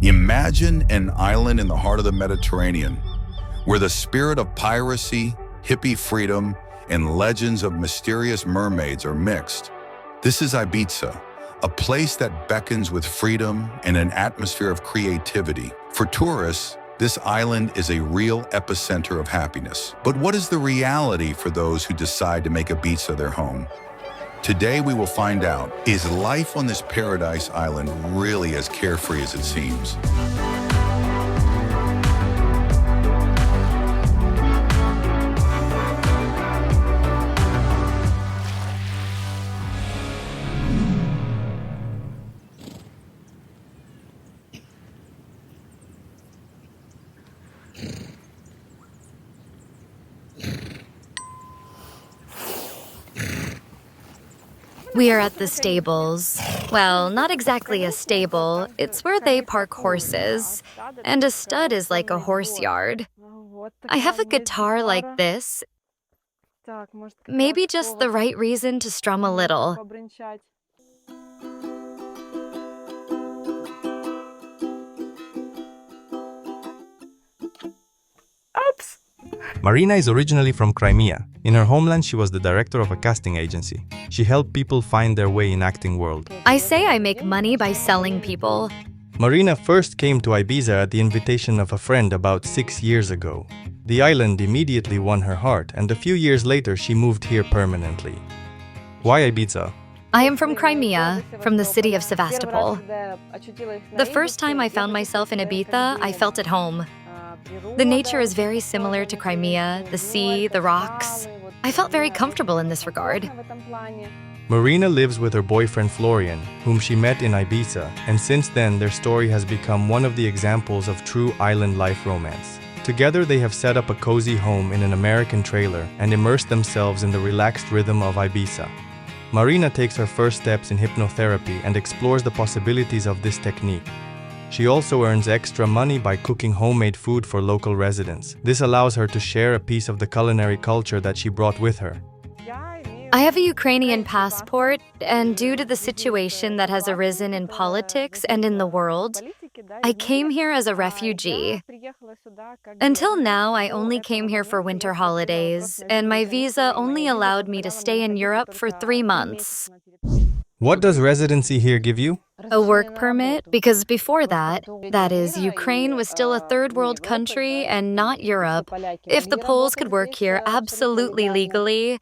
Imagine an island in the heart of the Mediterranean, where the spirit of piracy, hippie freedom, and legends of mysterious mermaids are mixed. This is Ibiza, a place that beckons with freedom and an atmosphere of creativity. For tourists, this island is a real epicenter of happiness. But what is the reality for those who decide to make Ibiza their home? Today we will find out, is life on this paradise island really as carefree as it seems? We are at the stables. Well, not exactly a stable. It's where they park horses. And a stud is like a horse yard. I have a guitar like this. Maybe just the right reason to strum a little. Oops! Marina is originally from Crimea. In her homeland, she was the director of a casting agency. She helped people find their way in acting world. I say I make money by selling people. Marina first came to Ibiza at the invitation of a friend about 6 years ago. The island immediately won her heart, and a few years later she moved here permanently. Why Ibiza? I am from Crimea, from the city of Sevastopol. The first time I found myself in Ibiza, I felt at home. The nature is very similar to Crimea, the sea, the rocks. I felt very comfortable in this regard. Marina lives with her boyfriend Florian, whom she met in Ibiza, and since then their story has become one of the examples of true island life romance. Together they have set up a cozy home in an American trailer and immersed themselves in the relaxed rhythm of Ibiza. Marina takes her first steps in hypnotherapy and explores the possibilities of this technique. She also earns extra money by cooking homemade food for local residents. This allows her to share a piece of the culinary culture that she brought with her. I have a Ukrainian passport, and due to the situation that has arisen in politics and in the world, I came here as a refugee. Until now, I only came here for winter holidays, and my visa only allowed me to stay in Europe for 3 months. What does residency here give you? A work permit, because before that is, Ukraine was still a third world country and not Europe. If the Poles could work here absolutely legally,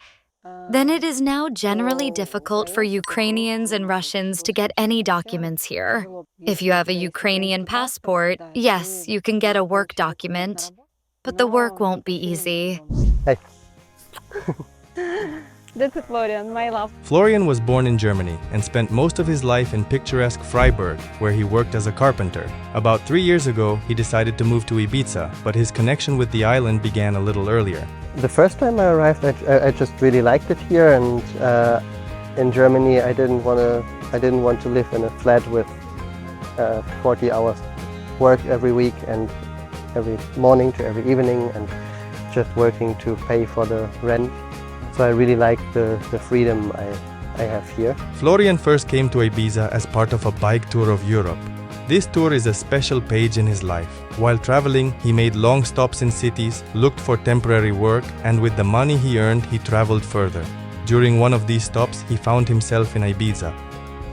then it is now generally difficult for Ukrainians and Russians to get any documents here. If you have a Ukrainian passport, yes, you can get a work document, but the work won't be easy. Hey. That's Florian, my love. Florian was born in Germany and spent most of his life in picturesque Freiburg, where he worked as a carpenter. About 3 years ago, he decided to move to Ibiza, but his connection with the island began a little earlier. The first time I arrived, I just really liked it here, and in Germany, I didn't want to live in a flat with 40 hours work every week and every morning to every evening, and just working to pay for the rent. So I really like the freedom I have here. Florian first came to Ibiza as part of a bike tour of Europe. This tour is a special page in his life. While traveling, he made long stops in cities, looked for temporary work, and with the money he earned, he traveled further. During one of these stops, he found himself in Ibiza.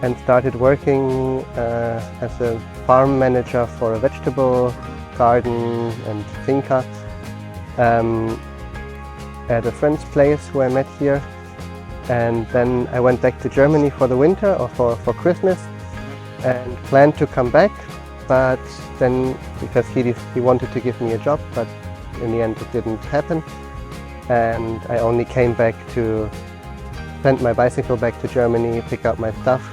And started working as a farm manager for a vegetable garden and finca. At a friend's place who I met here, and then I went back to Germany for the winter or for Christmas and planned to come back, but then because he wanted to give me a job, but in the end it didn't happen, and I only came back to send my bicycle back to Germany, pick up my stuff,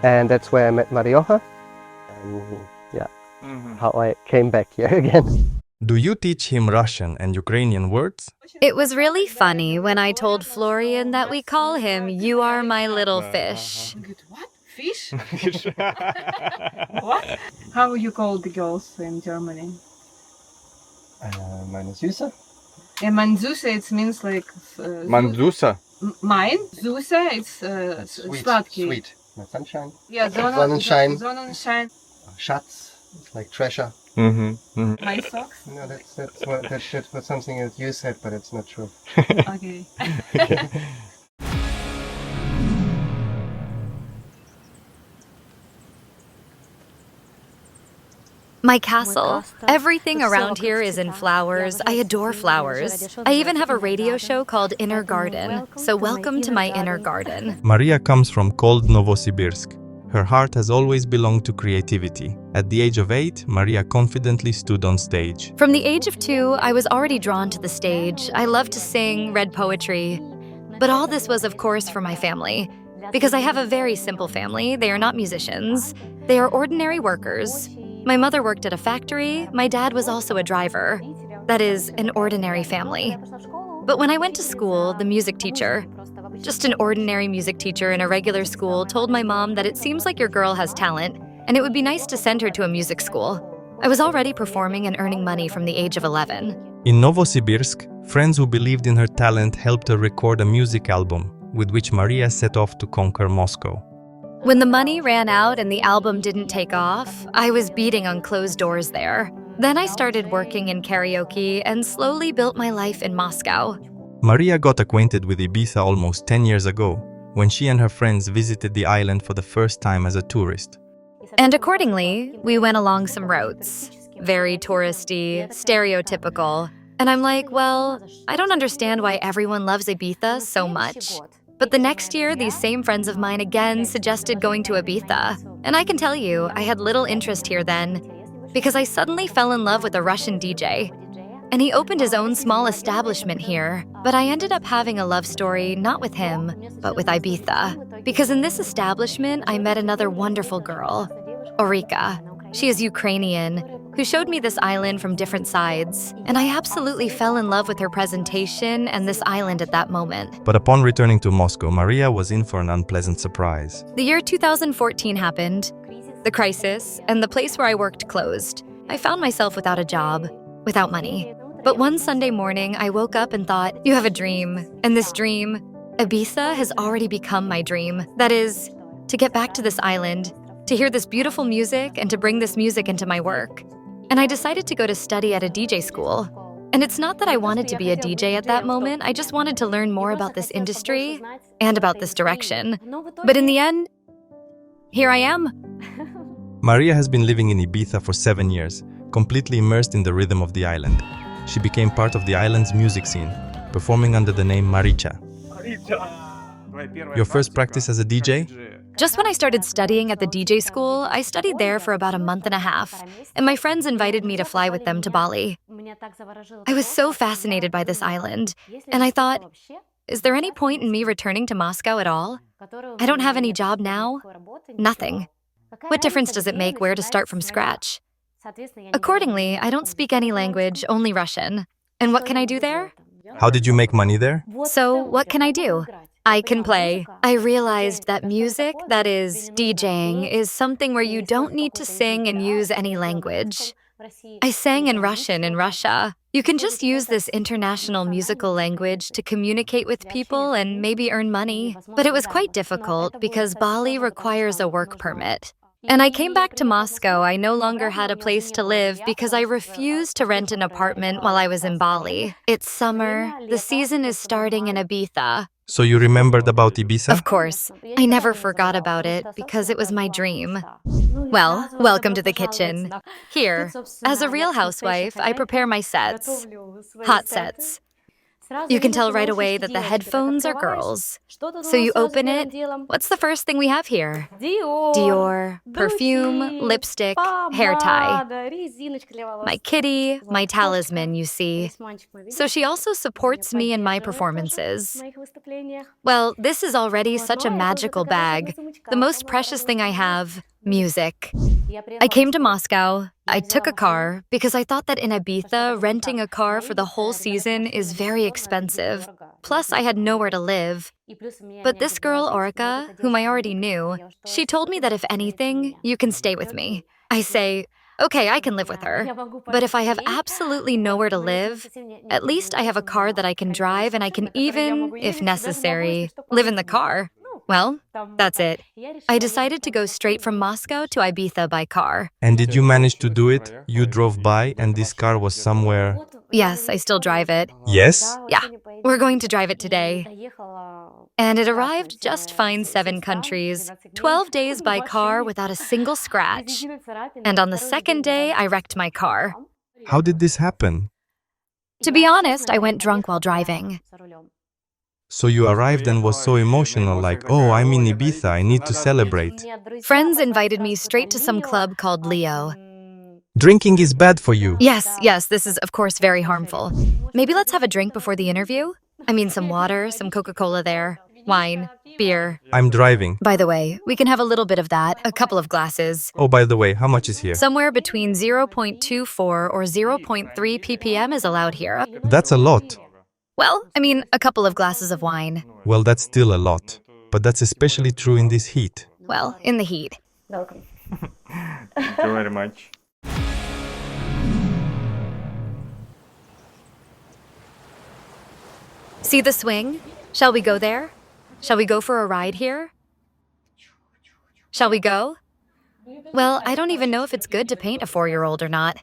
and that's where I met Mariocha, and yeah, how I came back here again. Do you teach him Russian and Ukrainian words? It was really funny when I told Florian that we call him "You are my little fish." What? Fish? What? How you call the girls in Germany? Meine Süße. Mein Süße, it means like... Manzusa. Mine, Süße, it's Sweet. sladký. Sweet. My sunshine. Yeah, Sonnenschein. Sonnenschein. Schatz. It's like treasure. My socks. No, that's what something that you said, but it's not true. Okay. My castle. Everything around here is in flowers. I adore flowers. I even have a radio show called Inner Garden. So welcome to my inner garden. Maria comes from cold Novosibirsk. Her heart has always belonged to creativity. At the age of 8, Maria confidently stood on stage. From the age of 2, I was already drawn to the stage. I loved to sing, read poetry. But all this was, of course, for my family. Because I have a very simple family. They are not musicians. They are ordinary workers. My mother worked at a factory. My dad was also a driver. That is, an ordinary family. But when I went to school, the music teacher, just an ordinary music teacher in a regular school, told my mom that it seems like your girl has talent, and it would be nice to send her to a music school. I was already performing and earning money from the age of 11. In Novosibirsk, friends who believed in her talent helped her record a music album, with which Maria set off to conquer Moscow. When the money ran out and the album didn't take off, I was beating on closed doors there. Then I started working in karaoke and slowly built my life in Moscow. Maria got acquainted with Ibiza almost 10 years ago, when she and her friends visited the island for the first time as a tourist. And accordingly, we went along some routes. Very touristy, stereotypical. And I'm like, well, I don't understand why everyone loves Ibiza so much. But the next year, these same friends of mine again suggested going to Ibiza. And I can tell you, I had little interest here then, because I suddenly fell in love with a Russian DJ. And he opened his own small establishment here. But I ended up having a love story, not with him, but with Ibiza. Because in this establishment, I met another wonderful girl, Orika. She is Ukrainian, who showed me this island from different sides, and I absolutely fell in love with her presentation and this island at that moment. But upon returning to Moscow, Maria was in for an unpleasant surprise. The year 2014 happened, the crisis, and the place where I worked closed. I found myself without a job, without money. But one Sunday morning, I woke up and thought, you have a dream, and this dream, Ibiza, has already become my dream. That is, to get back to this island, to hear this beautiful music, and to bring this music into my work. And I decided to go to study at a DJ school. And it's not that I wanted to be a DJ at that moment, I just wanted to learn more about this industry and about this direction. But in the end, here I am. Maria has been living in Ibiza for 7 years, completely immersed in the rhythm of the island. She became part of the island's music scene, performing under the name Maricha. Your first practice as a DJ? Just when I started studying at the DJ school, I studied there for about a month and a half, and my friends invited me to fly with them to Bali. I was so fascinated by this island, and I thought, is there any point in me returning to Moscow at all? I don't have any job now. Nothing. What difference does it make where to start from scratch? Accordingly, I don't speak any language, only Russian. And what can I do there? How did you make money there? So, what can I do? I can play. I realized that music, that is, DJing, is something where you don't need to sing and use any language. I sang in Russian in Russia. You can just use this international musical language to communicate with people and maybe earn money. But it was quite difficult because Bali requires a work permit. And I came back to Moscow. I no longer had a place to live because I refused to rent an apartment while I was in Bali. It's summer. The season is starting in Ibiza. So you remembered about Ibiza? Of course. I never forgot about it because it was my dream. Well, welcome to the kitchen. Here, as a real housewife, I prepare my sets. Hot sets. You can tell right away that the headphones are girls. So you open it. What's the first thing we have here? Dior, perfume, lipstick, hair tie. My kitty, my talisman, you see. So she also supports me in my performances. Well, this is already such a magical bag. The most precious thing I have, music. I came to Moscow. I took a car because I thought that in Ibiza, renting a car for the whole season is very expensive. Plus, I had nowhere to live. But this girl, Orika, whom I already knew, she told me that if anything, you can stay with me. I say, okay, I can live with her. But if I have absolutely nowhere to live, at least I have a car that I can drive and I can even, if necessary, live in the car. Well, that's it. I decided to go straight from Moscow to Ibiza by car. And did you manage to do it? You drove by and this car was somewhere... Yes, I still drive it. Yes? Yeah, we're going to drive it today. And it arrived just fine 7 countries, 12 days by car without a single scratch. And on the second day, I wrecked my car. How did this happen? To be honest, I went drunk while driving. So you arrived and was so emotional, like, oh, I'm in Ibiza, I need to celebrate. Friends invited me straight to some club called Leo. Drinking is bad for you. Yes, this is of course very harmful. Maybe let's have a drink before the interview? I mean, some water, some Coca-Cola there, wine, beer. I'm driving. By the way, we can have a little bit of that, a couple of glasses. Oh, by the way, how much is here? Somewhere between 0.24 or 0.3 ppm is allowed here. That's a lot. Well, I mean, a couple of glasses of wine. Well, that's still a lot. But that's especially true in this heat. Well, in the heat. Welcome. Thank you very much. See the swing? Shall we go there? Shall we go for a ride here? Shall we go? Well, I don't even know if it's good to paint a 4-year-old or not.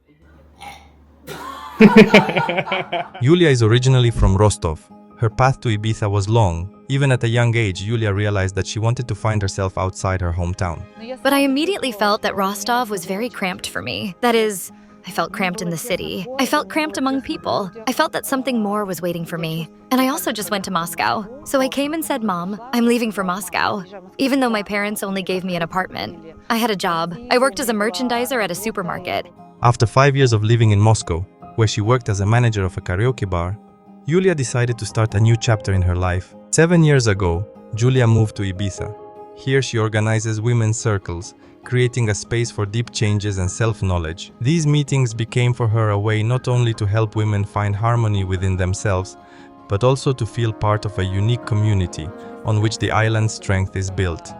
Yulia is originally from Rostov. Her path to Ibiza was long. Even at a young age, Yulia realized that she wanted to find herself outside her hometown. But I immediately felt that Rostov was very cramped for me. That is, I felt cramped in the city. I felt cramped among people. I felt that something more was waiting for me. And I also just went to Moscow. So I came and said, Mom, I'm leaving for Moscow. Even though my parents only gave me an apartment. I had a job. I worked as a merchandiser at a supermarket. After 5 years of living in Moscow, where she worked as a manager of a karaoke bar, Yulia decided to start a new chapter in her life. 7 years ago, Yulia moved to Ibiza. Here she organizes women's circles, creating a space for deep changes and self-knowledge. These meetings became for her a way not only to help women find harmony within themselves, but also to feel part of a unique community on which the island's strength is built.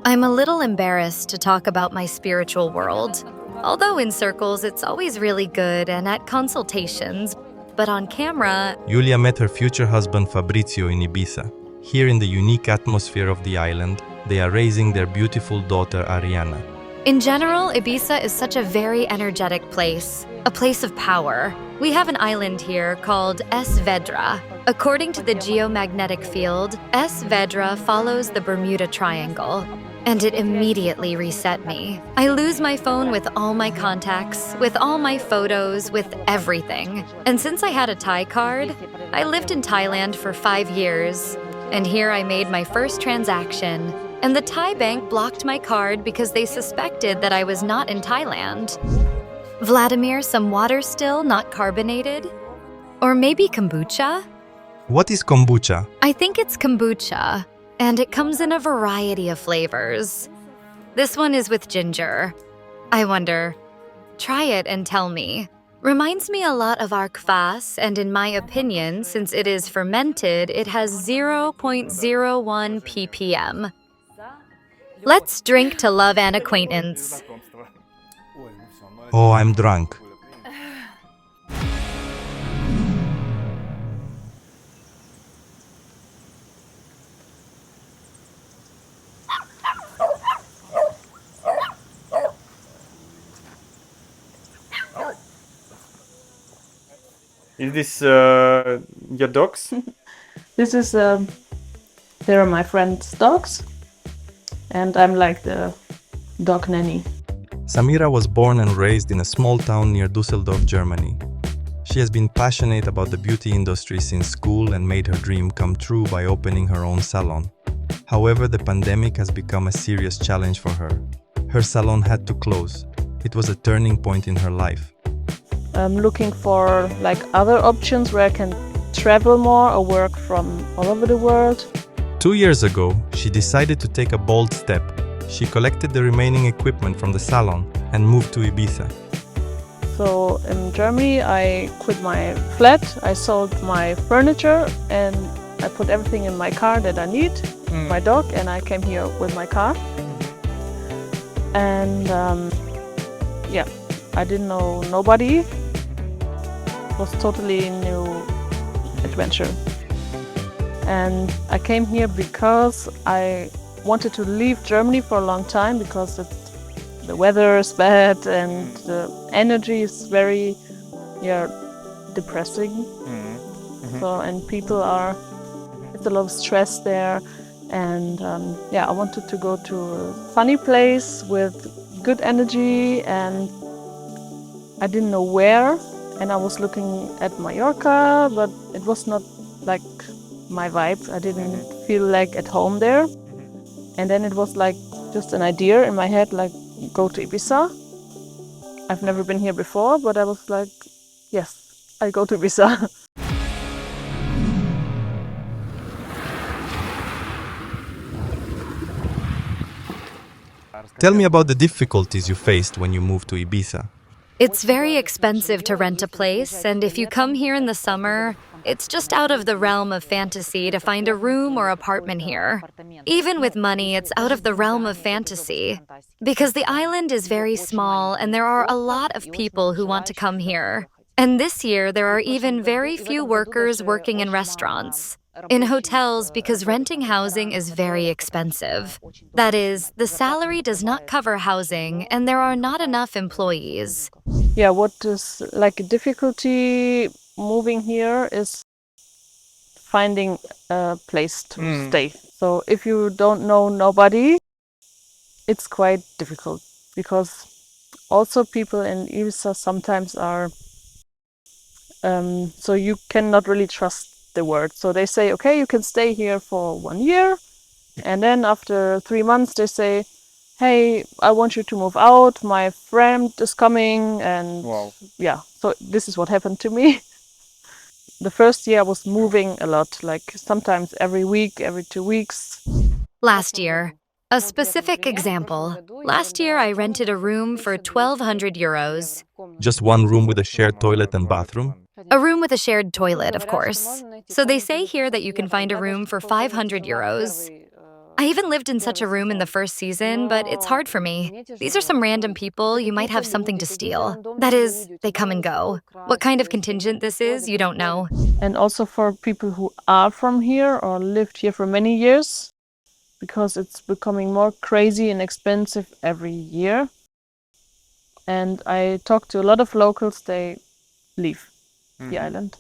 I'm a little embarrassed to talk about my spiritual world. Although in circles it's always really good and at consultations, but on camera... Yulia met her future husband Fabrizio in Ibiza. Here in the unique atmosphere of the island, they are raising their beautiful daughter Ariana. In general, Ibiza is such a very energetic place, a place of power. We have an island here called S. Vedra. According to the geomagnetic field, S. Vedra follows the Bermuda Triangle, and it immediately reset me. I lose my phone with all my contacts, with all my photos, with everything. And since I had a Thai card, I lived in Thailand for 5 years. And here I made my first transaction. And the Thai bank blocked my card because they suspected that I was not in Thailand. Vladimir, some water still, not carbonated? Or maybe kombucha? What is kombucha? I think it's kombucha, and it comes in a variety of flavors. This one is with ginger. I wonder, try it and tell me. Reminds me a lot of our kvass, and in my opinion, since it is fermented, it has 0.01 ppm. Let's drink to love and acquaintance. Oh, I'm drunk. Is this your dogs? This is, they are my friend's dogs, and I'm like the dog nanny. Samira was born and raised in a small town near Düsseldorf, Germany. She has been passionate about the beauty industry since school and made her dream come true by opening her own salon. However, the pandemic has become a serious challenge for her. Her salon had to close. It was a turning point in her life. I'm looking for like other options where I can travel more or work from all over the world. 2 years ago, she decided to take a bold step. She collected the remaining equipment from the salon and moved to Ibiza. So in Germany, I quit my flat, I sold my furniture, and I put everything in my car that I need, my dog, and I came here with my car. And yeah, I didn't know nobody. It was totally new adventure. And I came here because I wanted to leave Germany for a long time because the weather is bad and the energy is very, depressing. So, and people are, it's a lot of stress there. And I wanted to go to a funny place with good energy, and I didn't know where. And I was looking at Mallorca, but it was not like my vibe. I didn't feel like at home there. And then it was like just an idea in my head, like go to Ibiza. I've never been here before, but I was like, yes, I go to Ibiza. Tell me about the difficulties you faced when you moved to Ibiza. It's very expensive to rent a place, and if you come here in the summer, it's just out of the realm of fantasy to find a room or apartment here. Even with money, it's out of the realm of fantasy. Because the island is very small and there are a lot of people who want to come here. And this year, there are even very few workers working in restaurants. In hotels, because renting housing is very expensive. That is, the salary does not cover housing and there are not enough employees. Yeah, what is like a difficulty moving here is finding a place to stay. So if you don't know nobody, it's quite difficult because also people in Eivissa sometimes are, so you cannot really trust the word. So they say, okay, you can stay here for 1 year. And then after 3 months, they say, hey, I want you to move out. My friend is coming. And so this is what happened to me. The first year I was moving a lot, like sometimes every week, every 2 weeks. Last year, a specific example. Last year, I rented a room for 1,200 euros. Just one room with a shared toilet and bathroom? A room with a shared toilet, of course. So they say here that you can find a room for 500 euros. I even lived in such a room in the first season, but it's hard for me. These are some random people, you might have something to steal. That is, they come and go. What kind of contingent this is, you don't know. And also for people who are from here or lived here for many years, because it's becoming more crazy and expensive every year. And I talked to a lot of locals, they leave the island.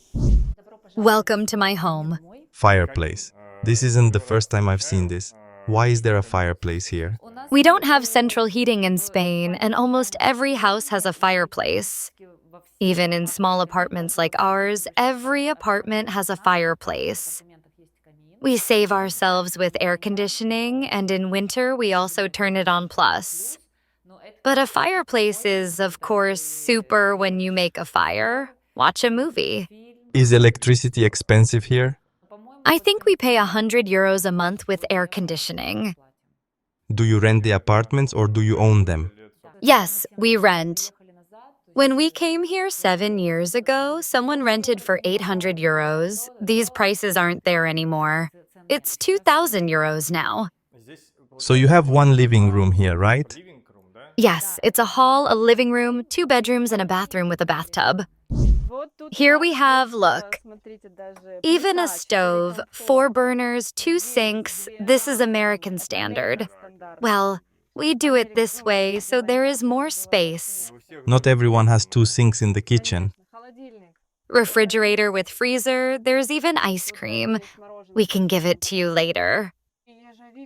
Welcome to my home. Fireplace. This isn't the first time I've seen this. Why is there a fireplace here? We don't have central heating in Spain, and almost every house has a fireplace. Even in small apartments like ours, every apartment has a fireplace. We save ourselves with air conditioning, and in winter we also turn it on plus. But a fireplace is, of course, super when you make a fire. Watch a movie. Is electricity expensive here? I think we pay 100 euros a month with air conditioning. Do you rent the apartments or do you own them? Yes, we rent. When we came here 7 years ago, someone rented for 800 euros. These prices aren't there anymore. It's 2,000 euros now. So you have one living room here, right? Yes, it's a hall, a living room, 2 bedrooms, and a bathroom with a bathtub. Here we have, look, even a stove, 4 burners, 2 sinks. This is American standard. Well, we do it this way, so there is more space. Not everyone has 2 sinks in the kitchen. Refrigerator with freezer, there's even ice cream. We can give it to you later.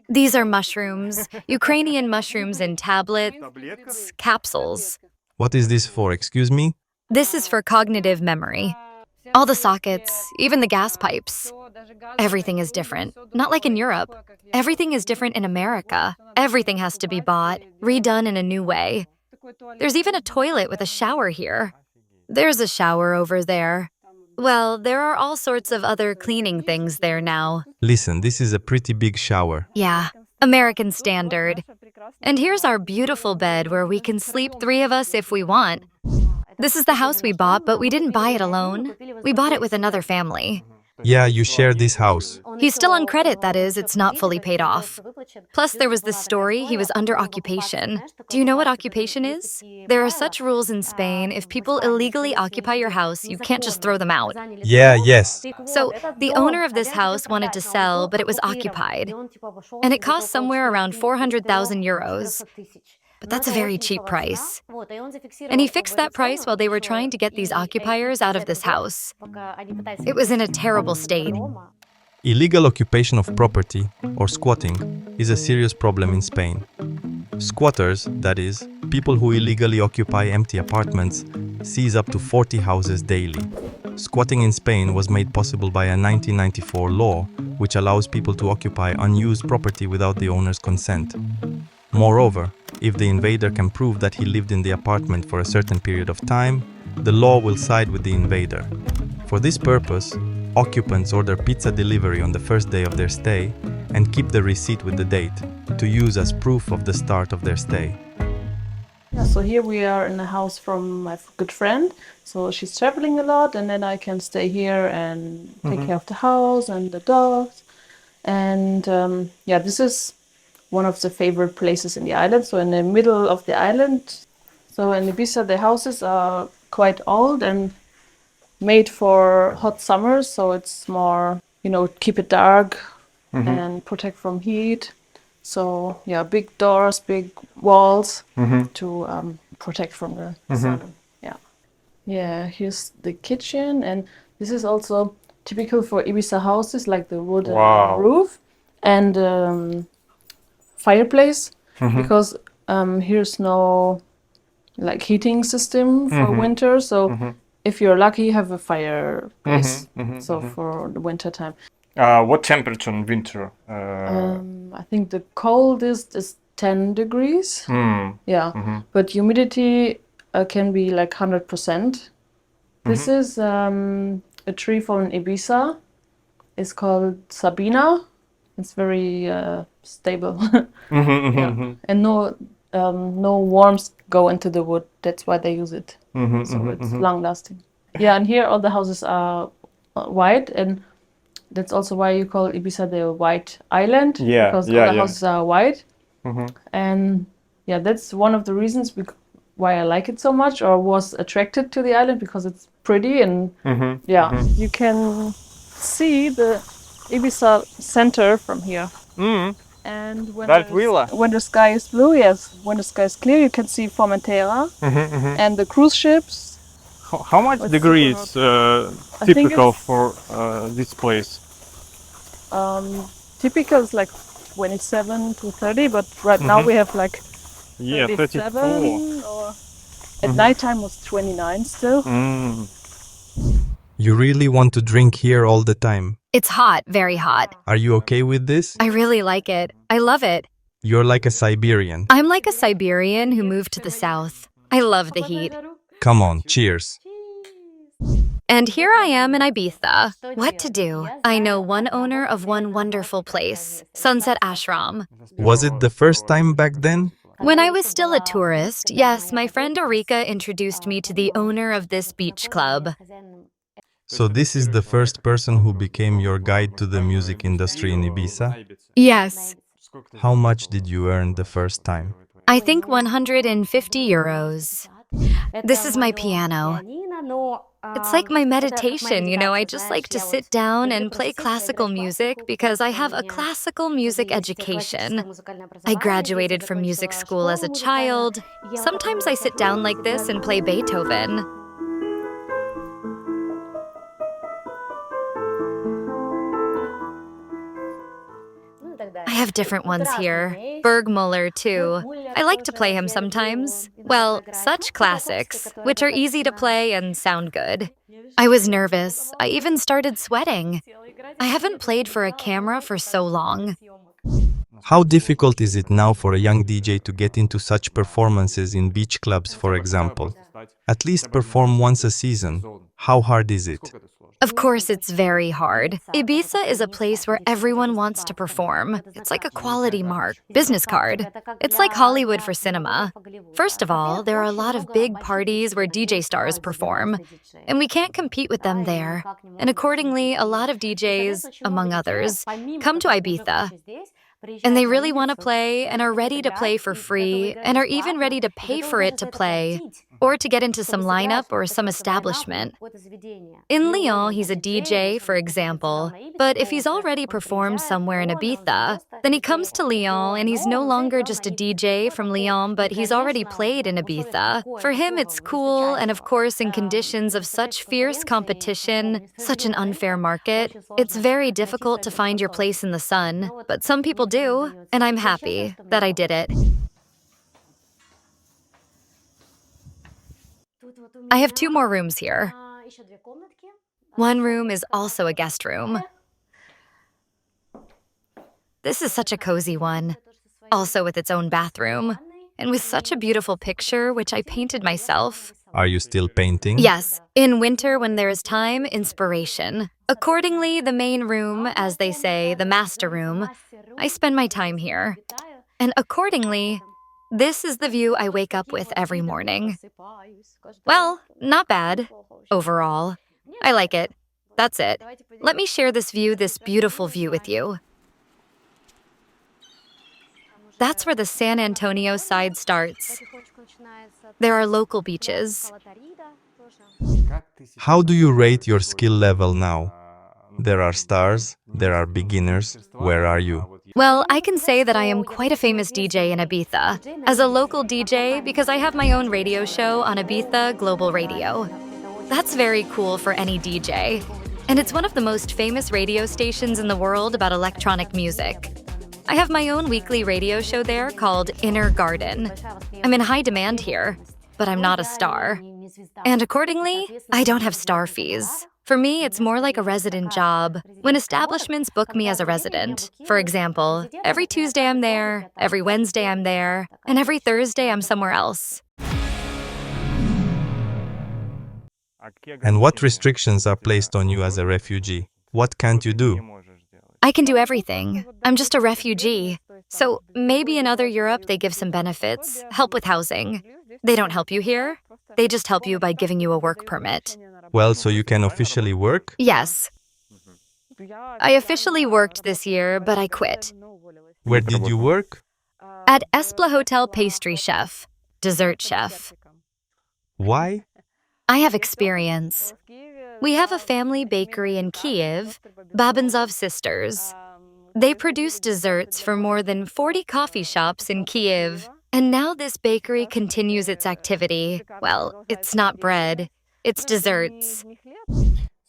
These are mushrooms, Ukrainian mushrooms in tablets, capsules. What is this for, excuse me? This is for cognitive memory. All the sockets, even the gas pipes. Everything is different. Not like in Europe. Everything is different in America. Everything has to be bought, redone in a new way. There's even a toilet with a shower here. There's a shower over there. Well, there are all sorts of other cleaning things there now. Listen, this is a pretty big shower. Yeah, American standard. And here's our beautiful bed where we can sleep 3 of us if we want. This is the house we bought, but we didn't buy it alone. We bought it with another family. Yeah, you share this house. He's still on credit, that is, it's not fully paid off. Plus, there was this story, he was under occupation. Do you know what occupation is? There are such rules in Spain, if people illegally occupy your house, you can't just throw them out. Yeah, yes. So, the owner of this house wanted to sell, but it was occupied. And it cost somewhere around 400,000 euros. But that's a very cheap price. And he fixed that price while they were trying to get these occupiers out of this house. It was in a terrible state. Illegal occupation of property, or squatting, is a serious problem in Spain. Squatters, that is, people who illegally occupy empty apartments, seize up to 40 houses daily. Squatting in Spain was made possible by a 1994 law, which allows people to occupy unused property without the owner's consent. Moreover, if the invader can prove that he lived in the apartment for a certain period of time, the law will side with the invader. For this purpose, occupants order pizza delivery on the first day of their stay and keep the receipt with the date, to use as proof of the start of their stay. Yeah, so here we are in a house from my good friend. So she's traveling a lot, and then I can stay here and take care of the house and the dogs. And yeah, this is one of the favorite places in the island. So in the middle of the island. So in Ibiza, the houses are quite old and made for hot summers. So it's more, keep it dark and protect from heat. So yeah, big doors, big walls to protect from the sun. Yeah, here's the kitchen, and this is also typical for Ibiza houses, like the wooden roof and fireplace, because here's no heating system for winter. So if you're lucky, you have a fireplace. So for the winter time. What temperature in winter? I think the coldest is 10 degrees. Yeah, but humidity can be 100%. This is a tree from Ibiza. It's called Sabina. It's very stable. Yeah. And no worms go into the wood. That's why they use it. So it's long lasting. Yeah, and here all the houses are white, and that's also why you call Ibiza the White Island. Yeah, because all the houses are white. And yeah, that's one of the reasons why I like it so much, or was attracted to the island, because it's pretty and you can see the Ibiza center from here. And when the sky is blue, when the sky is clear, you can see Formentera and the cruise ships. How much degree is typical for this place? Typical is 27 to 30, but right now we have 37, 34. or at nighttime was 29 still. You really want to drink here all the time? It's hot, very hot. Are you okay with this? I really like it. I love it. You're like a Siberian. I'm like a Siberian who moved to the south. I love the heat. Come on, cheers. And here I am in Ibiza. What to do? I know one owner of one wonderful place, Sunset Ashram. Was it the first time back then? When I was still a tourist, yes, my friend Ulrika introduced me to the owner of this beach club. So this is the first person who became your guide to the music industry in Ibiza? Yes. How much did you earn the first time? I think 150 euros. This is my piano. It's like my meditation, I just like to sit down and play classical music because I have a classical music education. I graduated from music school as a child. Sometimes I sit down like this and play Beethoven. I have different ones here. Bergmuller, too. I like to play him sometimes. Well, such classics, which are easy to play and sound good. I was nervous. I even started sweating. I haven't played for a camera for so long. How difficult is it now for a young DJ to get into such performances in beach clubs, for example? At least perform once a season. How hard is it? Of course, it's very hard. Ibiza is a place where everyone wants to perform. It's like a quality mark, business card. It's like Hollywood for cinema. First of all, there are a lot of big parties where DJ stars perform, and we can't compete with them there. And accordingly, a lot of DJs, among others, come to Ibiza. And they really want to play and are ready to play for free and are even ready to pay for it to play or to get into some lineup or some establishment. In Lyon, he's a DJ, for example, but if he's already performed somewhere in Ibiza, then he comes to Lyon and he's no longer just a DJ from Lyon, but he's already played in Ibiza. For him, it's cool, and of course, in conditions of such fierce competition, such an unfair market, it's very difficult to find your place in the sun, but some people do, and I'm happy that I did it. I have 2 more rooms here. One room is also a guest room. This is such a cozy one, also with its own bathroom, and with such a beautiful picture, which I painted myself. Are you still painting? Yes, in winter when there is time, inspiration. Accordingly, the main room, as they say, the master room, I spend my time here. And accordingly, this is the view I wake up with every morning. Well, not bad, overall. I like it. That's it. Let me share this view, this beautiful view with you. That's where the San Antonio side starts. There are local beaches. How do you rate your skill level now? There are stars, there are beginners. Where are you? Well, I can say that I am quite a famous DJ in Ibiza. As a local DJ, because I have my own radio show on Ibiza Global Radio. That's very cool for any DJ. And it's one of the most famous radio stations in the world about electronic music. I have my own weekly radio show there called Inner Garden. I'm in high demand here, but I'm not a star. And accordingly, I don't have star fees. For me, it's more like a resident job. When establishments book me as a resident, for example, every Tuesday I'm there, every Wednesday I'm there, and every Thursday I'm somewhere else. And what restrictions are placed on you as a refugee? What can't you do? I can do everything. I'm just a refugee. So maybe in other Europe they give some benefits, help with housing. They don't help you here. They just help you by giving you a work permit. Well, so you can officially work? Yes. I officially worked this year, but I quit. Where did you work? At Espla Hotel pastry chef, dessert chef. Why? I have experience. We have a family bakery in Kiev, Babinzov Sisters. They produce desserts for more than 40 coffee shops in Kiev. And now this bakery continues its activity. Well, it's not bread, it's desserts.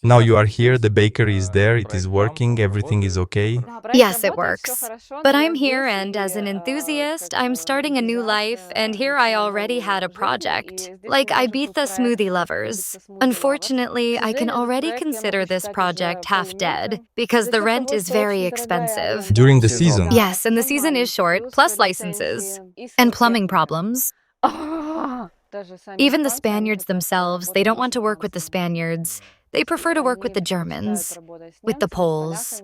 Now you are here, the bakery is there, it is working, everything is okay? Yes, it works. But I'm here, and as an enthusiast, I'm starting a new life, and here I already had a project, like Ibiza Smoothie Lovers. Unfortunately, I can already consider this project half dead, because the rent is very expensive. During the season? Yes, and the season is short, plus licenses. And plumbing problems. Even the Spaniards themselves, they don't want to work with the Spaniards. They prefer to work with the Germans, with the Poles.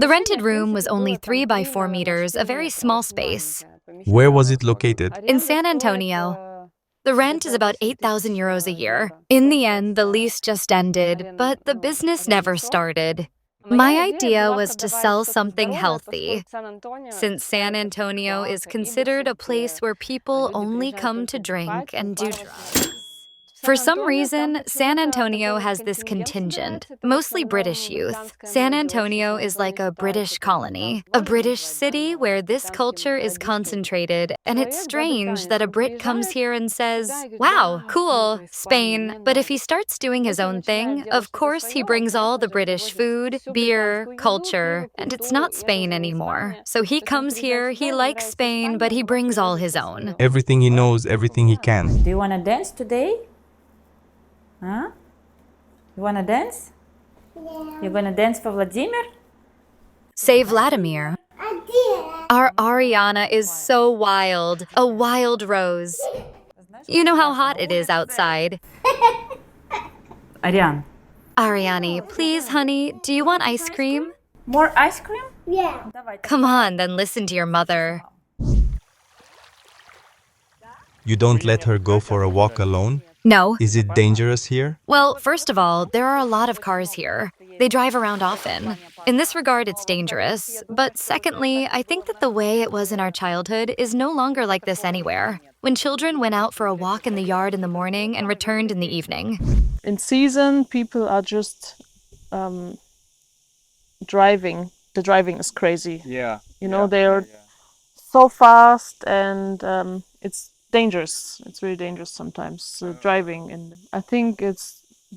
The rented room was only 3 by 4 meters, a very small space. Where was it located? In San Antonio. The rent is about 8,000 euros a year. In the end, the lease just ended, but the business never started. My idea was to sell something healthy, since San Antonio is considered a place where people only come to drink and do drugs. For some reason, San Antonio has this contingent, mostly British youth. San Antonio is like a British colony, a British city where this culture is concentrated, and it's strange that a Brit comes here and says, "Wow, cool, Spain." But if he starts doing his own thing, of course he brings all the British food, beer, culture, and it's not Spain anymore. So he comes here, he likes Spain, but he brings all his own. Everything he knows, everything he can. Do you want to dance today? Huh? You wanna dance? Yeah. You're gonna dance for Vladimir? Say Vladimir. Our Ariana is so wild, a wild rose. You know how hot it is outside. Ariane, Ariani, please, honey, do you want ice cream? More ice cream? Yeah. Come on, then listen to your mother. You don't let her go for a walk alone? No. Is it dangerous here? Well, first of all, there are a lot of cars here. They drive around often. In this regard, it's dangerous. But secondly, I think that the way it was in our childhood is no longer like this anywhere. When children went out for a walk in the yard in the morning and returned in the evening. In season, people are just driving. The driving is crazy. Yeah. You know, they're so fast, and it's dangerous. It's really dangerous sometimes driving. And I think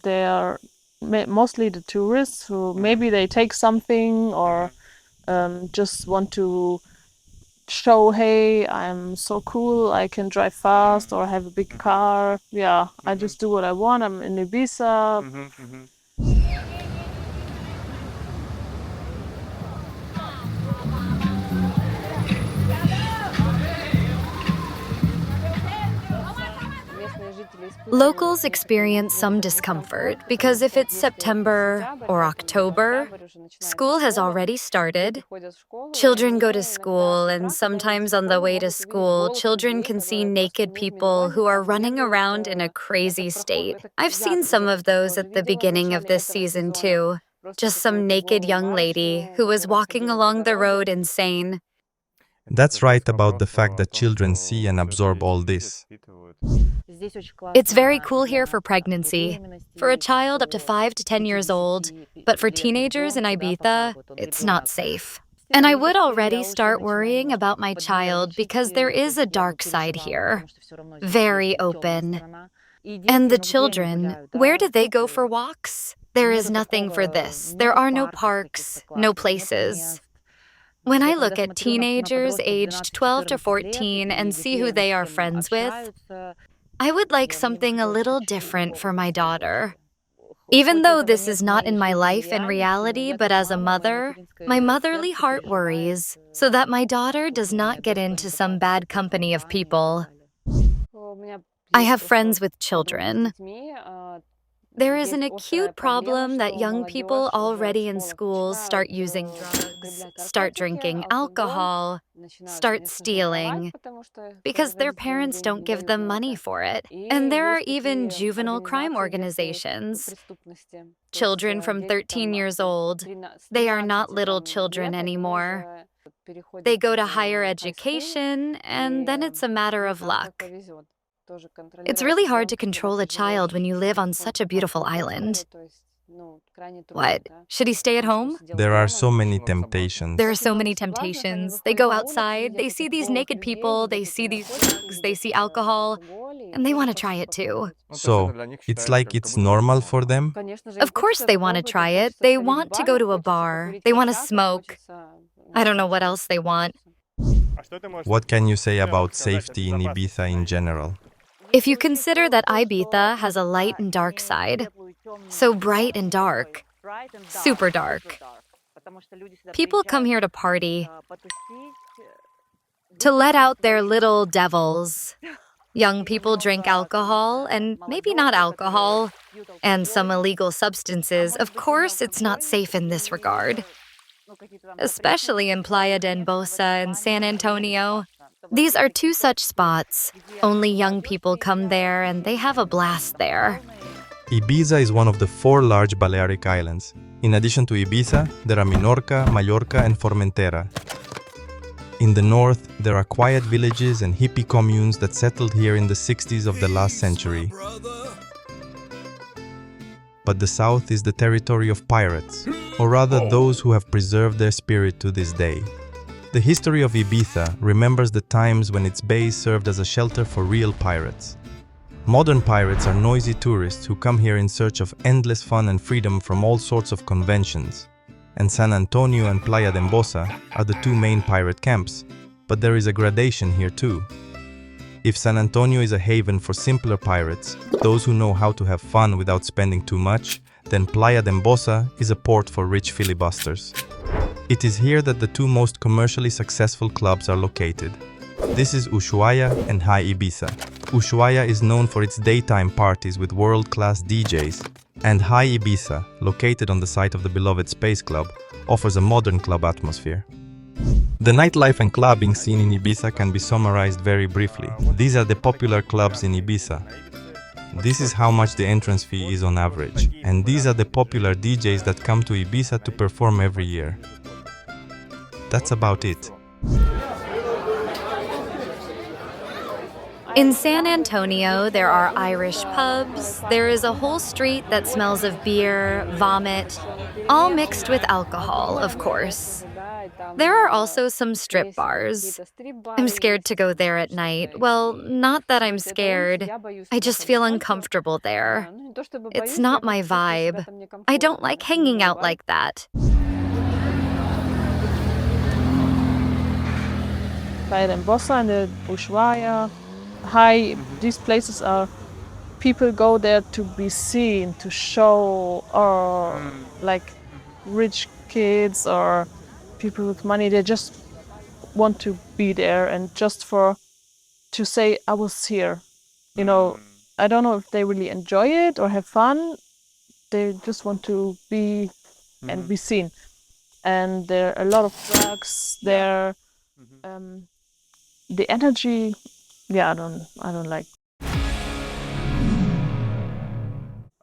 they are mostly the tourists who maybe they take something or just want to show, hey, I'm so cool, I can drive fast or have a big car. Yeah, I just do what I want. I'm in Ibiza. Locals experience some discomfort because if it's September or October, school has already started. Children go to school, and sometimes on the way to school, children can see naked people who are running around in a crazy state. I've seen some of those at the beginning of this season too. Just some naked young lady who was walking along the road insane. That's right about the fact that children see and absorb all this. It's very cool here for pregnancy, for a child up to 5 to 10 years old, but for teenagers in Ibiza, it's not safe. And I would already start worrying about my child because there is a dark side here, very open. And the children, where do they go for walks? There is nothing for this. There are no parks, no places. When I look at teenagers aged 12 to 14 and see who they are friends with, I would like something a little different for my daughter. Even though this is not in my life in reality, but as a mother, my motherly heart worries so that my daughter does not get into some bad company of people. I have friends with children. There is an acute problem that young people already in schools start using drugs, start drinking alcohol, start stealing, because their parents don't give them money for it. And there are even juvenile crime organizations. Children from 13 years old, they are not little children anymore. They go to higher education, and then it's a matter of luck. It's really hard to control a child when you live on such a beautiful island. What? Should he stay at home? There are so many temptations. There are so many temptations. They go outside, they see these naked people, they see these drugs, they see alcohol, and they want to try it too. So, it's like it's normal for them? Of course they want to try it. They want to go to a bar. They want to smoke. I don't know what else they want. What can you say about safety in Ibiza in general? If you consider that Ibiza has a light and dark side, so bright and dark, super dark. People come here to party, to let out their little devils. Young people drink alcohol, and maybe not alcohol, and some illegal substances. Of course, it's not safe in this regard, especially in Playa de Embosa and San Antonio. These are two such spots. Only young people come there, and they have a blast there. Ibiza is one of the 4 large Balearic islands. In addition to Ibiza, there are Minorca, Mallorca, and Formentera. In the north, there are quiet villages and hippie communes that settled here in the 60s of the last century. But the south is the territory of pirates, or rather those who have preserved their spirit to this day. The history of Ibiza remembers the times when its bays served as a shelter for real pirates. Modern pirates are noisy tourists who come here in search of endless fun and freedom from all sorts of conventions. And San Antonio and Playa de Embosa are the 2 main pirate camps, but there is a gradation here too. If San Antonio is a haven for simpler pirates, those who know how to have fun without spending too much, then Playa de Embosa is a port for rich filibusters. It is here that the 2 most commercially successful clubs are located. This is Ushuaia and High Ibiza. Ushuaia is known for its daytime parties with world-class DJs, and High Ibiza, located on the site of the beloved Space Club, offers a modern club atmosphere. The nightlife and clubbing scene in Ibiza can be summarized very briefly. These are the popular clubs in Ibiza. This is how much the entrance fee is on average, and these are the popular DJs that come to Ibiza to perform every year. That's about it. In San Antonio, there are Irish pubs. There is a whole street that smells of beer, vomit, all mixed with alcohol, of course. There are also some strip bars. I'm scared to go there at night. Well, not that I'm scared. I just feel uncomfortable there. It's not my vibe. I don't like hanging out like that. Bei den Bossa and the Ushuaia, High, these places are, people go there to be seen, to show, or like rich kids or people with money, they just want to be there and just to say, I was here. You know, I don't know if they really enjoy it or have fun. They just want to be and be seen. And there are a lot of drugs there. The energy, yeah, I don't like.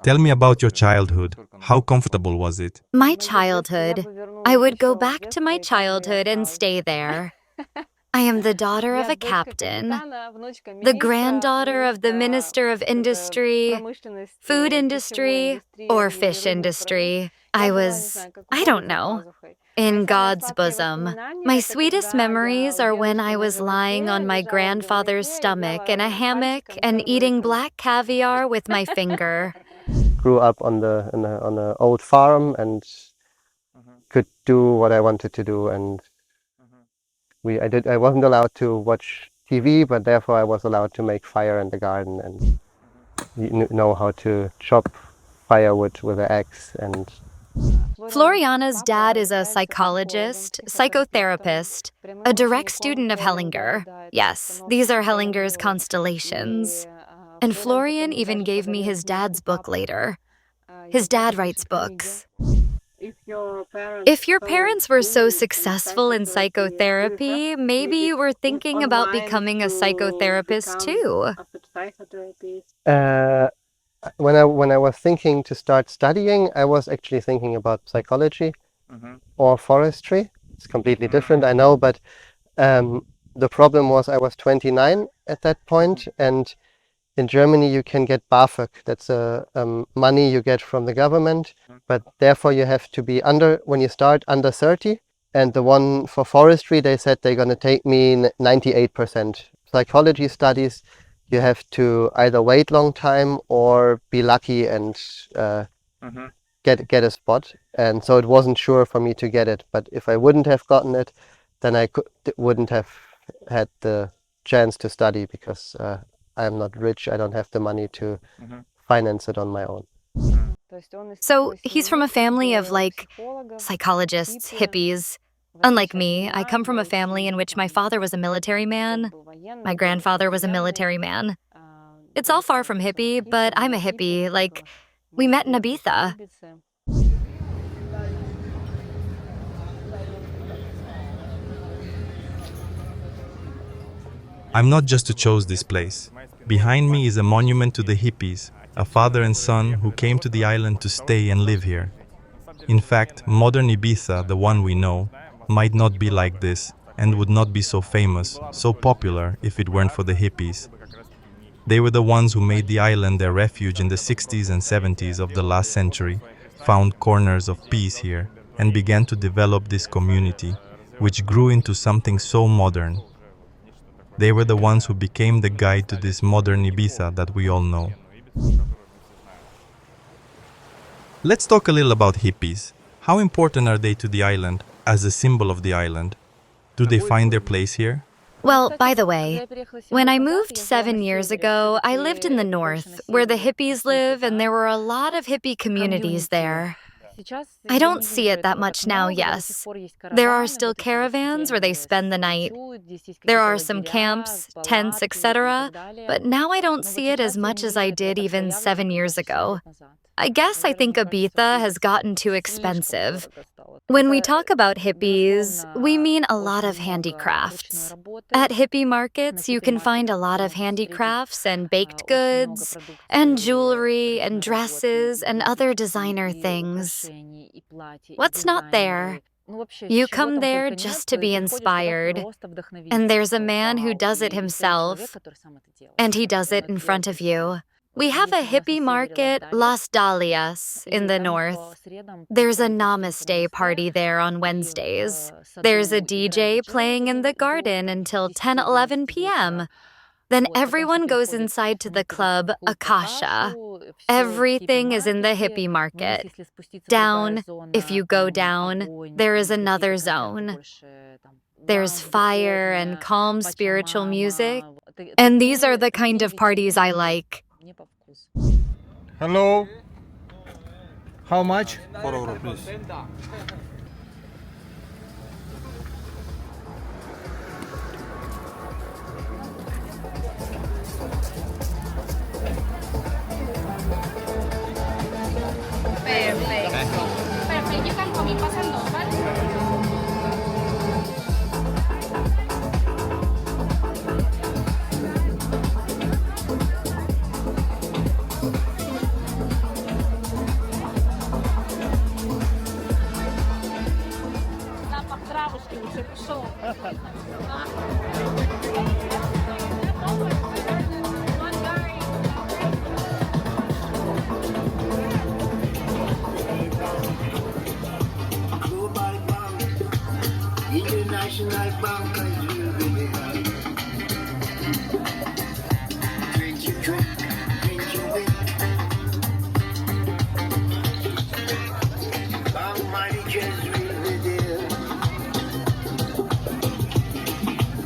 Tell me about your childhood. How comfortable was it? My childhood. I would go back to my childhood and stay there. I am the daughter of a captain, the granddaughter of the Minister of Industry, food industry, or fish industry. I don't know, in God's bosom. My sweetest memories are when I was lying on my grandfather's stomach in a hammock and eating black caviar with my finger. Grew up on an old farm and could do what I wanted to do, and I wasn't allowed to watch TV, but therefore I was allowed to make fire in the garden and know how to chop firewood with an axe. And Floriana's dad is a psychologist, psychotherapist, a direct student of Hellinger. Yes, these are Hellinger's constellations. And Florian even gave me his dad's book later. His dad writes books. If your parents were so successful in psychotherapy, maybe you were thinking about becoming a psychotherapist too. When I was thinking to start studying, I was actually thinking about psychology or forestry. It's completely different, I know, but the problem was I was 29 at that point, and in Germany you can get BAföG. That's money you get from the government, but therefore you have to be when you start, under 30. And the one for forestry, they said they're going to take me 98%. Psychology studies, you have to either wait long time or be lucky and get a spot. And so it wasn't sure for me to get it. But if I wouldn't have gotten it, then I wouldn't have had the chance to study, because I'm not rich. I don't have the money to finance it on my own. So he's from a family of psychologists, hippies. Unlike me, I come from a family in which my father was a military man. My grandfather was a military man. It's all far from hippie, but I'm a hippie. We met in Ibiza. I'm not just who chose this place. Behind me is a monument to the hippies, a father and son who came to the island to stay and live here. In fact, modern Ibiza, the one we know, might not be like this and would not be so famous, so popular, if it weren't for the hippies. They were the ones who made the island their refuge in the 60s and 70s of the last century, found corners of peace here, and began to develop this community, which grew into something so modern. They were the ones who became the guide to this modern Ibiza that we all know. Let's talk a little about hippies. How important are they to the island, as a symbol of the island? Do they find their place here? Well, by the way, when I moved 7 years ago, I lived in the north, where the hippies live, and there were a lot of hippie communities there. I don't see it that much now, yes. There are still caravans where they spend the night. There are some camps, tents, etc., but now I don't see it as much as I did even 7 years ago. I guess I think Ibiza has gotten too expensive. When we talk about hippies, we mean a lot of handicrafts. At hippie markets, you can find a lot of handicrafts and baked goods, and jewelry and dresses and other designer things. What's not there? You come there just to be inspired, and there's a man who does it himself, and he does it in front of you. We have a hippie market, Las Dalias, in the north. There's a namaste party there on Wednesdays. There's a DJ playing in the garden until 10-11 p.m. Then everyone goes inside to the club Akasha. Everything is in the hippie market. Down, if you go down, there is another zone. There's fire and calm spiritual music. And these are the kind of parties I like. Hello. How much? €4, please. Perfect. You can come in pasando, ¿vale? International bankers will be there. Drink your drink, drink your win. Bank managers will be there.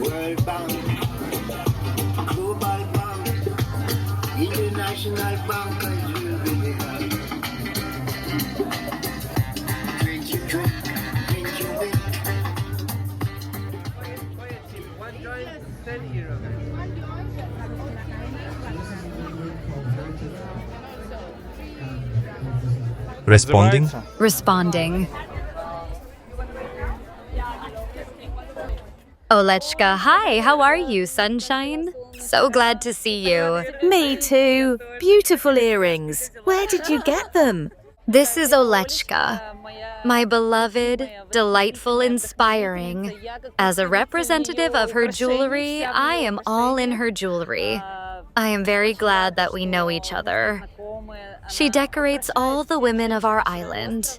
World Bank, Global Bank, international bankers will be there. Drink your drink, drink your win. Responding? Responding. Olechka, hi, how are you, sunshine? So glad to see you. Me too. Beautiful earrings. Where did you get them? This is Olechka, my beloved, delightful, inspiring. As a representative of her jewelry, I am all in her jewelry. I am very glad that we know each other. She decorates all the women of our island.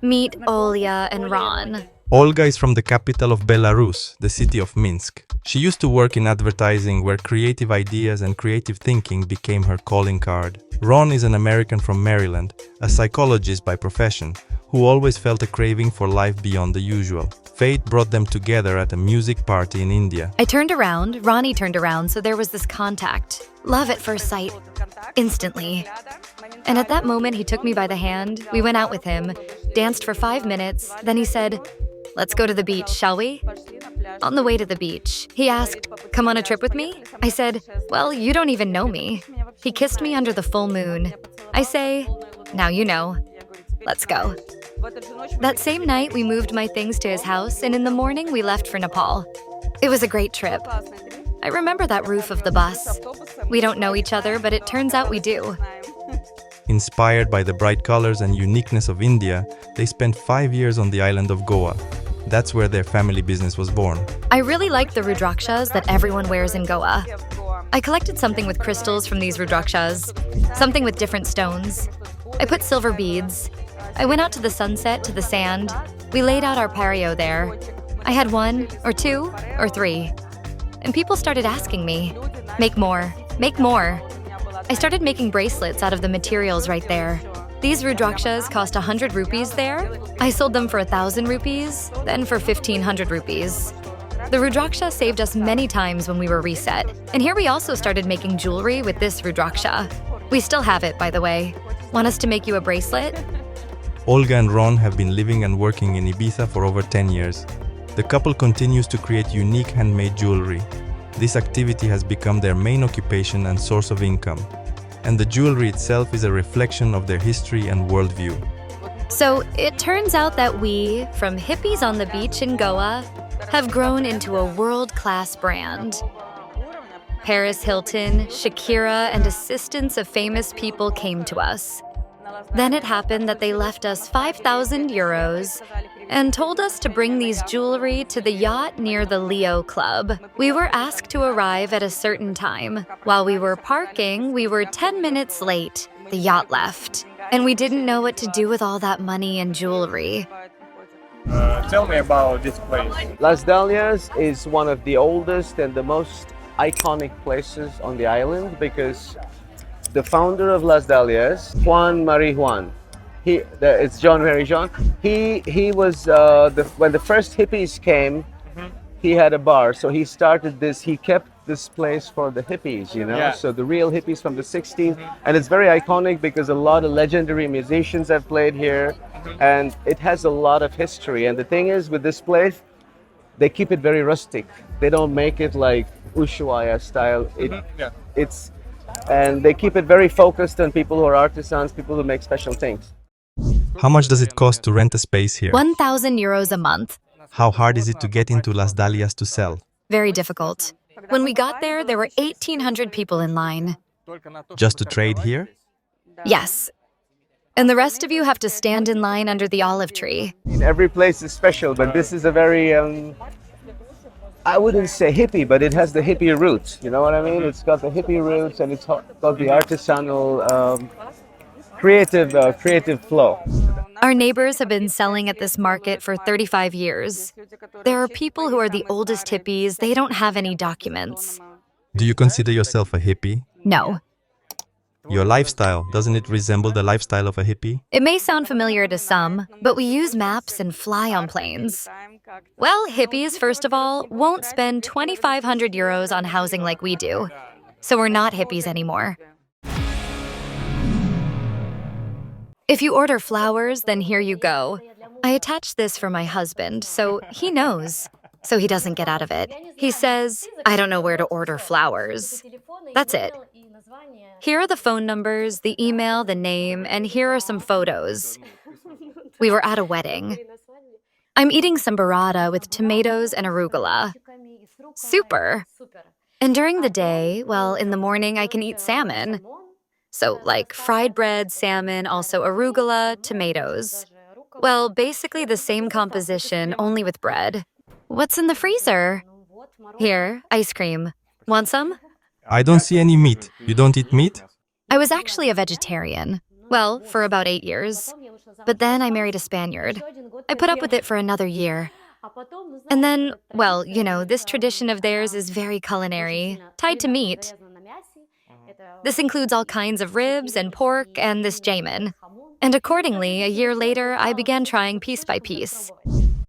Meet Olya and Ron. Olga is from the capital of Belarus, the city of Minsk. She used to work in advertising where creative ideas and creative thinking became her calling card. Ron is an American from Maryland, a psychologist by profession, who always felt a craving for life beyond the usual. Fate brought them together at a music party in India. I turned around, Ronnie turned around, so there was this contact. Love at first sight. Instantly. And at that moment, he took me by the hand. We went out with him, danced for 5 minutes. Then he said, "Let's go to the beach, shall we?" On the way to the beach, he asked, "Come on a trip with me?" I said, "Well, you don't even know me." He kissed me under the full moon. I say, "Now you know. Let's go." That same night, we moved my things to his house, and in the morning, we left for Nepal. It was a great trip. I remember that roof of the bus. We don't know each other, but it turns out we do. Inspired by the bright colors and uniqueness of India, they spent 5 years on the island of Goa. That's where their family business was born. I really like the rudrakshas that everyone wears in Goa. I collected something with crystals from these rudrakshas, something with different stones. I put silver beads. I went out to the sunset, to the sand. We laid out our pario there. I had 1 or 2 or 3. And people started asking me, "Make more, make more." I started making bracelets out of the materials right there. These rudrakshas cost 100 rupees there. I sold them for 1,000 rupees, then for 1,500 rupees. The rudraksha saved us many times when we were reset. And here we also started making jewelry with this rudraksha. We still have it, by the way. Want us to make you a bracelet? Olga and Ron have been living and working in Ibiza for over 10 years. The couple continues to create unique handmade jewelry. This activity has become their main occupation and source of income. And the jewelry itself is a reflection of their history and worldview. So it turns out that we, from hippies on the beach in Goa, have grown into a world-class brand. Paris Hilton, Shakira, and assistants of famous people came to us. Then it happened that they left us 5,000 euros and told us to bring these jewelry to the yacht near the Leo Club. We were asked to arrive at a certain time. While we were parking, we were 10 minutes late. The yacht left, and we didn't know what to do with all that money and jewelry. Tell me about this place. Las Dalias is one of the oldest and the most iconic places on the island because the founder of Las Dalias, Juan, it's John Mary John. He was when the first hippies came, he had a bar, so he started this. He kept this place for the hippies, you know. Yeah. So the real hippies from the 16th, and it's very iconic because a lot of legendary musicians have played here, and it has a lot of history. And the thing is, with this place, they keep it very rustic. They don't make it like Ushuaia style. And they keep it very focused on people who are artisans, people who make special things. How much does it cost to rent a space here? 1,000 euros a month. How hard is it to get into Las Dalias to sell? Very difficult. When we got there were 1,800 people in line. Just to trade here? Yes. And the rest of you have to stand in line under the olive tree. Every place is special, but this is a very, I wouldn't say hippie, but it has the hippie roots. You know what I mean? It's got the hippie roots and it's got the artisanal, creative flow. Our neighbors have been selling at this market for 35 years. There are people who are the oldest hippies. They don't have any documents. Do you consider yourself a hippie? No. Your lifestyle, doesn't it resemble the lifestyle of a hippie? It may sound familiar to some, but we use maps and fly on planes. Well, hippies, first of all, won't spend 2,500 euros on housing like we do. So we're not hippies anymore. If you order flowers, then here you go. I attached this for my husband, so he knows. So he doesn't get out of it. He says, I don't know where to order flowers. That's it. Here are the phone numbers, the email, the name, and here are some photos. We were at a wedding. I'm eating some burrata with tomatoes and arugula. Super. And during the day, well, in the morning I can eat salmon. So like fried bread, salmon, also arugula, tomatoes. Well, basically the same composition, only with bread. What's in the freezer? Here, ice cream. Want some? I don't see any meat. You don't eat meat? I was actually a vegetarian. Well, for about 8 years. But then I married a Spaniard. I put up with it for another year. And then, well, you know, this tradition of theirs is very culinary, tied to meat. This includes all kinds of ribs and pork and this jamin. And accordingly, a year later, I began trying piece by piece.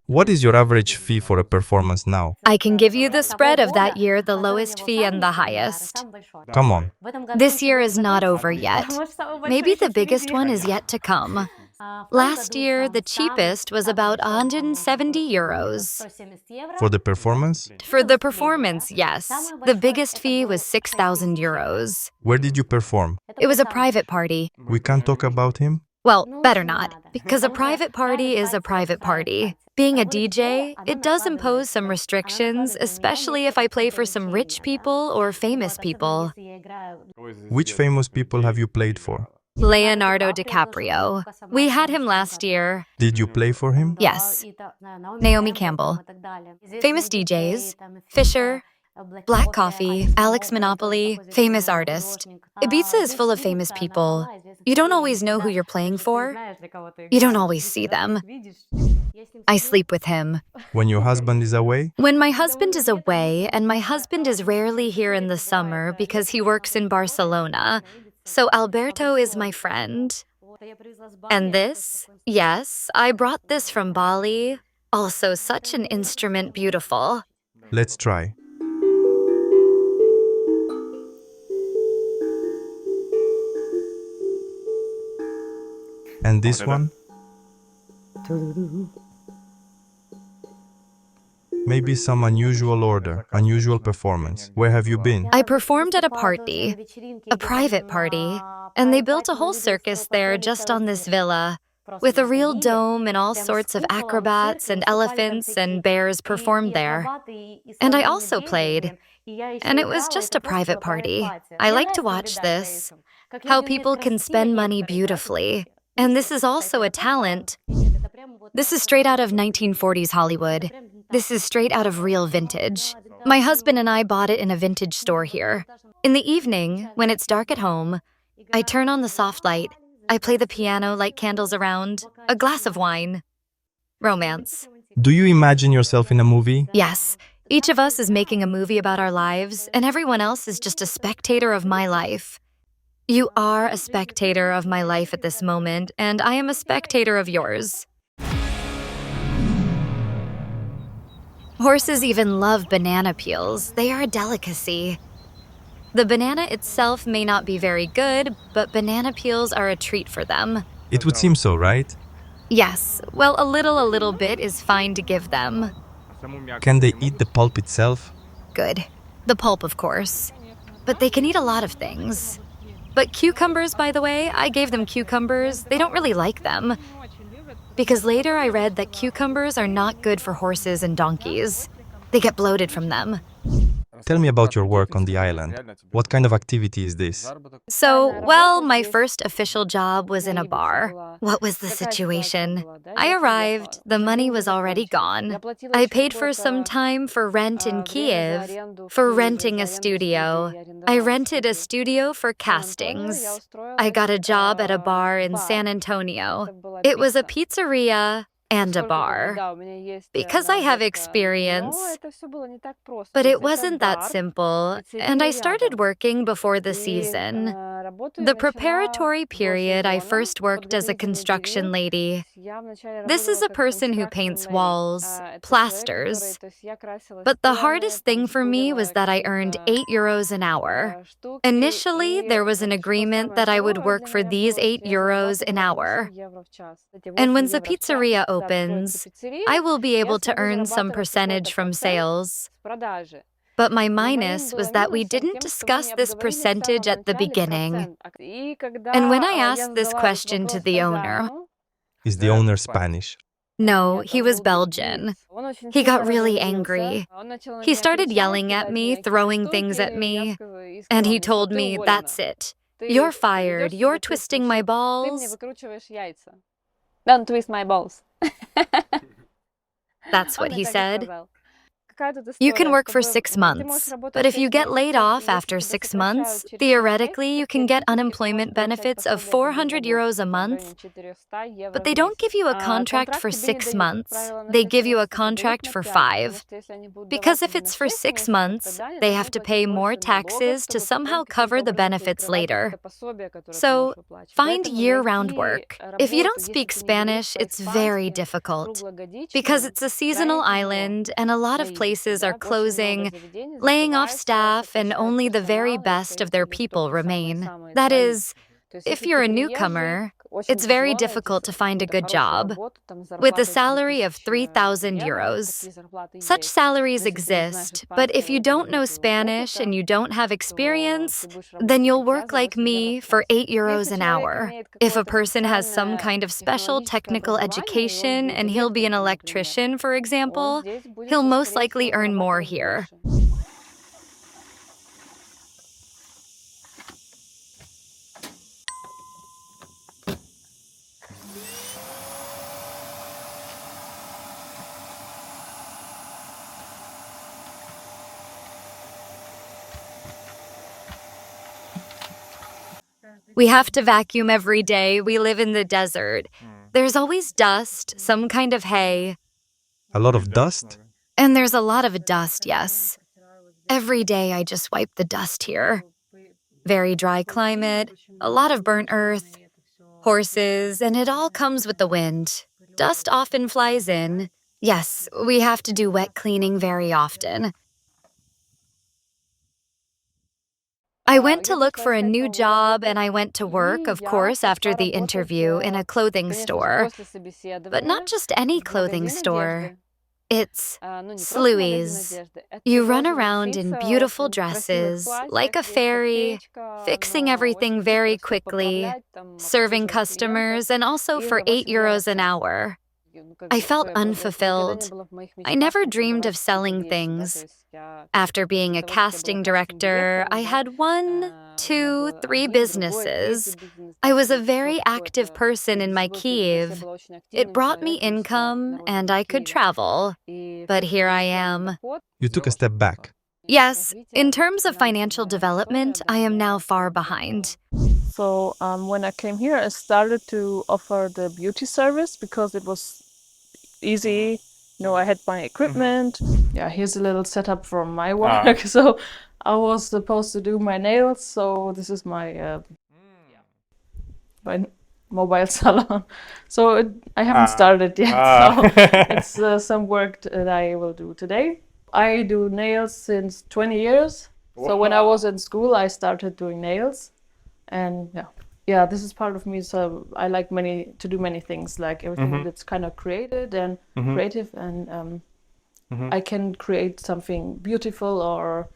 What is your average fee for a performance now? I can give you the spread of that year, the lowest fee and the highest. Come on. This year is not over yet. Maybe the biggest one is yet to come. Last year, the cheapest was about 170 euros. For the performance? For the performance, yes. The biggest fee was 6,000 euros. Where did you perform? It was a private party. We can't talk about him? Well, better not, because a private party is a private party. Being a DJ, it does impose some restrictions, especially if I play for some rich people or famous people. Which famous people have you played for? Leonardo DiCaprio. We had him last year. Did you play for him? Yes. Naomi Campbell. Famous DJs. Fisher. Black Coffee. Alex Monopoly. Famous artist. Ibiza is full of famous people. You don't always know who you're playing for. You don't always see them. I sleep with him. When your husband is away? When my husband is away, and my husband is rarely here in the summer because he works in Barcelona. So Alberto is my friend. And this? Yes, I brought this from Bali. Also such an instrument, beautiful. Let's try. And this one? Maybe some unusual order, unusual performance. Where have you been? I performed at a party, a private party, and they built a whole circus there just on this villa, with a real dome and all sorts of acrobats and elephants and bears performed there. And I also played, and it was just a private party. I like to watch this, how people can spend money beautifully. And this is also a talent. This is straight out of 1940s Hollywood. This is straight out of real vintage. My husband and I bought it in a vintage store here. In the evening, when it's dark at home, I turn on the soft light. I play the piano, light candles around, a glass of wine. Romance. Do you imagine yourself in a movie? Yes. Each of us is making a movie about our lives, and everyone else is just a spectator of my life. You are a spectator of my life at this moment, and I am a spectator of yours. Horses even love banana peels. They are a delicacy. The banana itself may not be very good, but banana peels are a treat for them. It would seem so, right? Yes, well, a little bit is fine to give them. Can they eat the pulp itself? Good. The pulp, of course. But they can eat a lot of things. But cucumbers, by the way, I gave them cucumbers. They don't really like them. Because later I read that cucumbers are not good for horses and donkeys. They get bloated from them. Tell me about your work on the island. What kind of activity is this? So, well, my first official job was in a bar. What was the situation? I arrived, the money was already gone. I paid for some time for rent in Kiev, for renting a studio. I rented a studio for castings. I got a job at a bar in San Antonio. It was a pizzeria and a bar. Because I have experience. But it wasn't that simple, and I started working before the season. The preparatory period, I first worked as a construction lady. This is a person who paints walls, plasters. But the hardest thing for me was that I earned €8 an hour. Initially, there was an agreement that I would work for these €8 an hour. And when the pizzeria opens, I will be able to earn some percentage from sales. But my minus was that we didn't discuss this percentage at the beginning. And when I asked this question to the owner... Is the owner Spanish? No, he was Belgian. He got really angry. He started yelling at me, throwing things at me, and he told me, "That's it. You're fired. You're twisting my balls." Don't twist my balls. That's what he said. You can work for 6 months, but if you get laid off after 6 months, theoretically you can get unemployment benefits of €400 a month. But they don't give you a contract for 6 months, they give you a contract for 5. Because if it's for 6 months, they have to pay more taxes to somehow cover the benefits later. So, find year-round work. If you don't speak Spanish, it's very difficult. Because it's a seasonal island and a lot of places are closing, laying off staff, and only the very best of their people remain. That is, if you're a newcomer, it's very difficult to find a good job with a salary of €3,000. Such salaries exist, but if you don't know Spanish and you don't have experience, then you'll work like me for €8 an hour. If a person has some kind of special technical education and he'll be an electrician, for example, he'll most likely earn more here. We have to vacuum every day. We live in the desert. There's always dust, some kind of hay. A lot of dust? And there's a lot of dust, yes. Every day I just wipe the dust here. Very dry climate, a lot of burnt earth, horses, and it all comes with the wind. Dust often flies in. Yes, we have to do wet cleaning very often. I went to look for a new job and I went to work, of course, after the interview in a clothing store. But not just any clothing store. It's Sluice. You run around in beautiful dresses, like a fairy, fixing everything very quickly, serving customers, and also for €8 an hour. I felt unfulfilled. I never dreamed of selling things. After being a casting director, I had 1, 2, 3 businesses. I was a very active person in my Kyiv. It brought me income and I could travel. But here I am. You took a step back. Yes, in terms of financial development, I am now far behind. So when I came here, I started to offer the beauty service because it was easy. You know, I had my equipment. Yeah, here's a little setup from my work. So I was supposed to do my nails. So this is my my mobile salon. So I haven't started yet. So it's some work that I will do today. I do nails since 20 years. So when I was in school, I started doing nails. And yeah, this is part of me. So I like to do many things, like everything that's kind of creative and I can create something beautiful or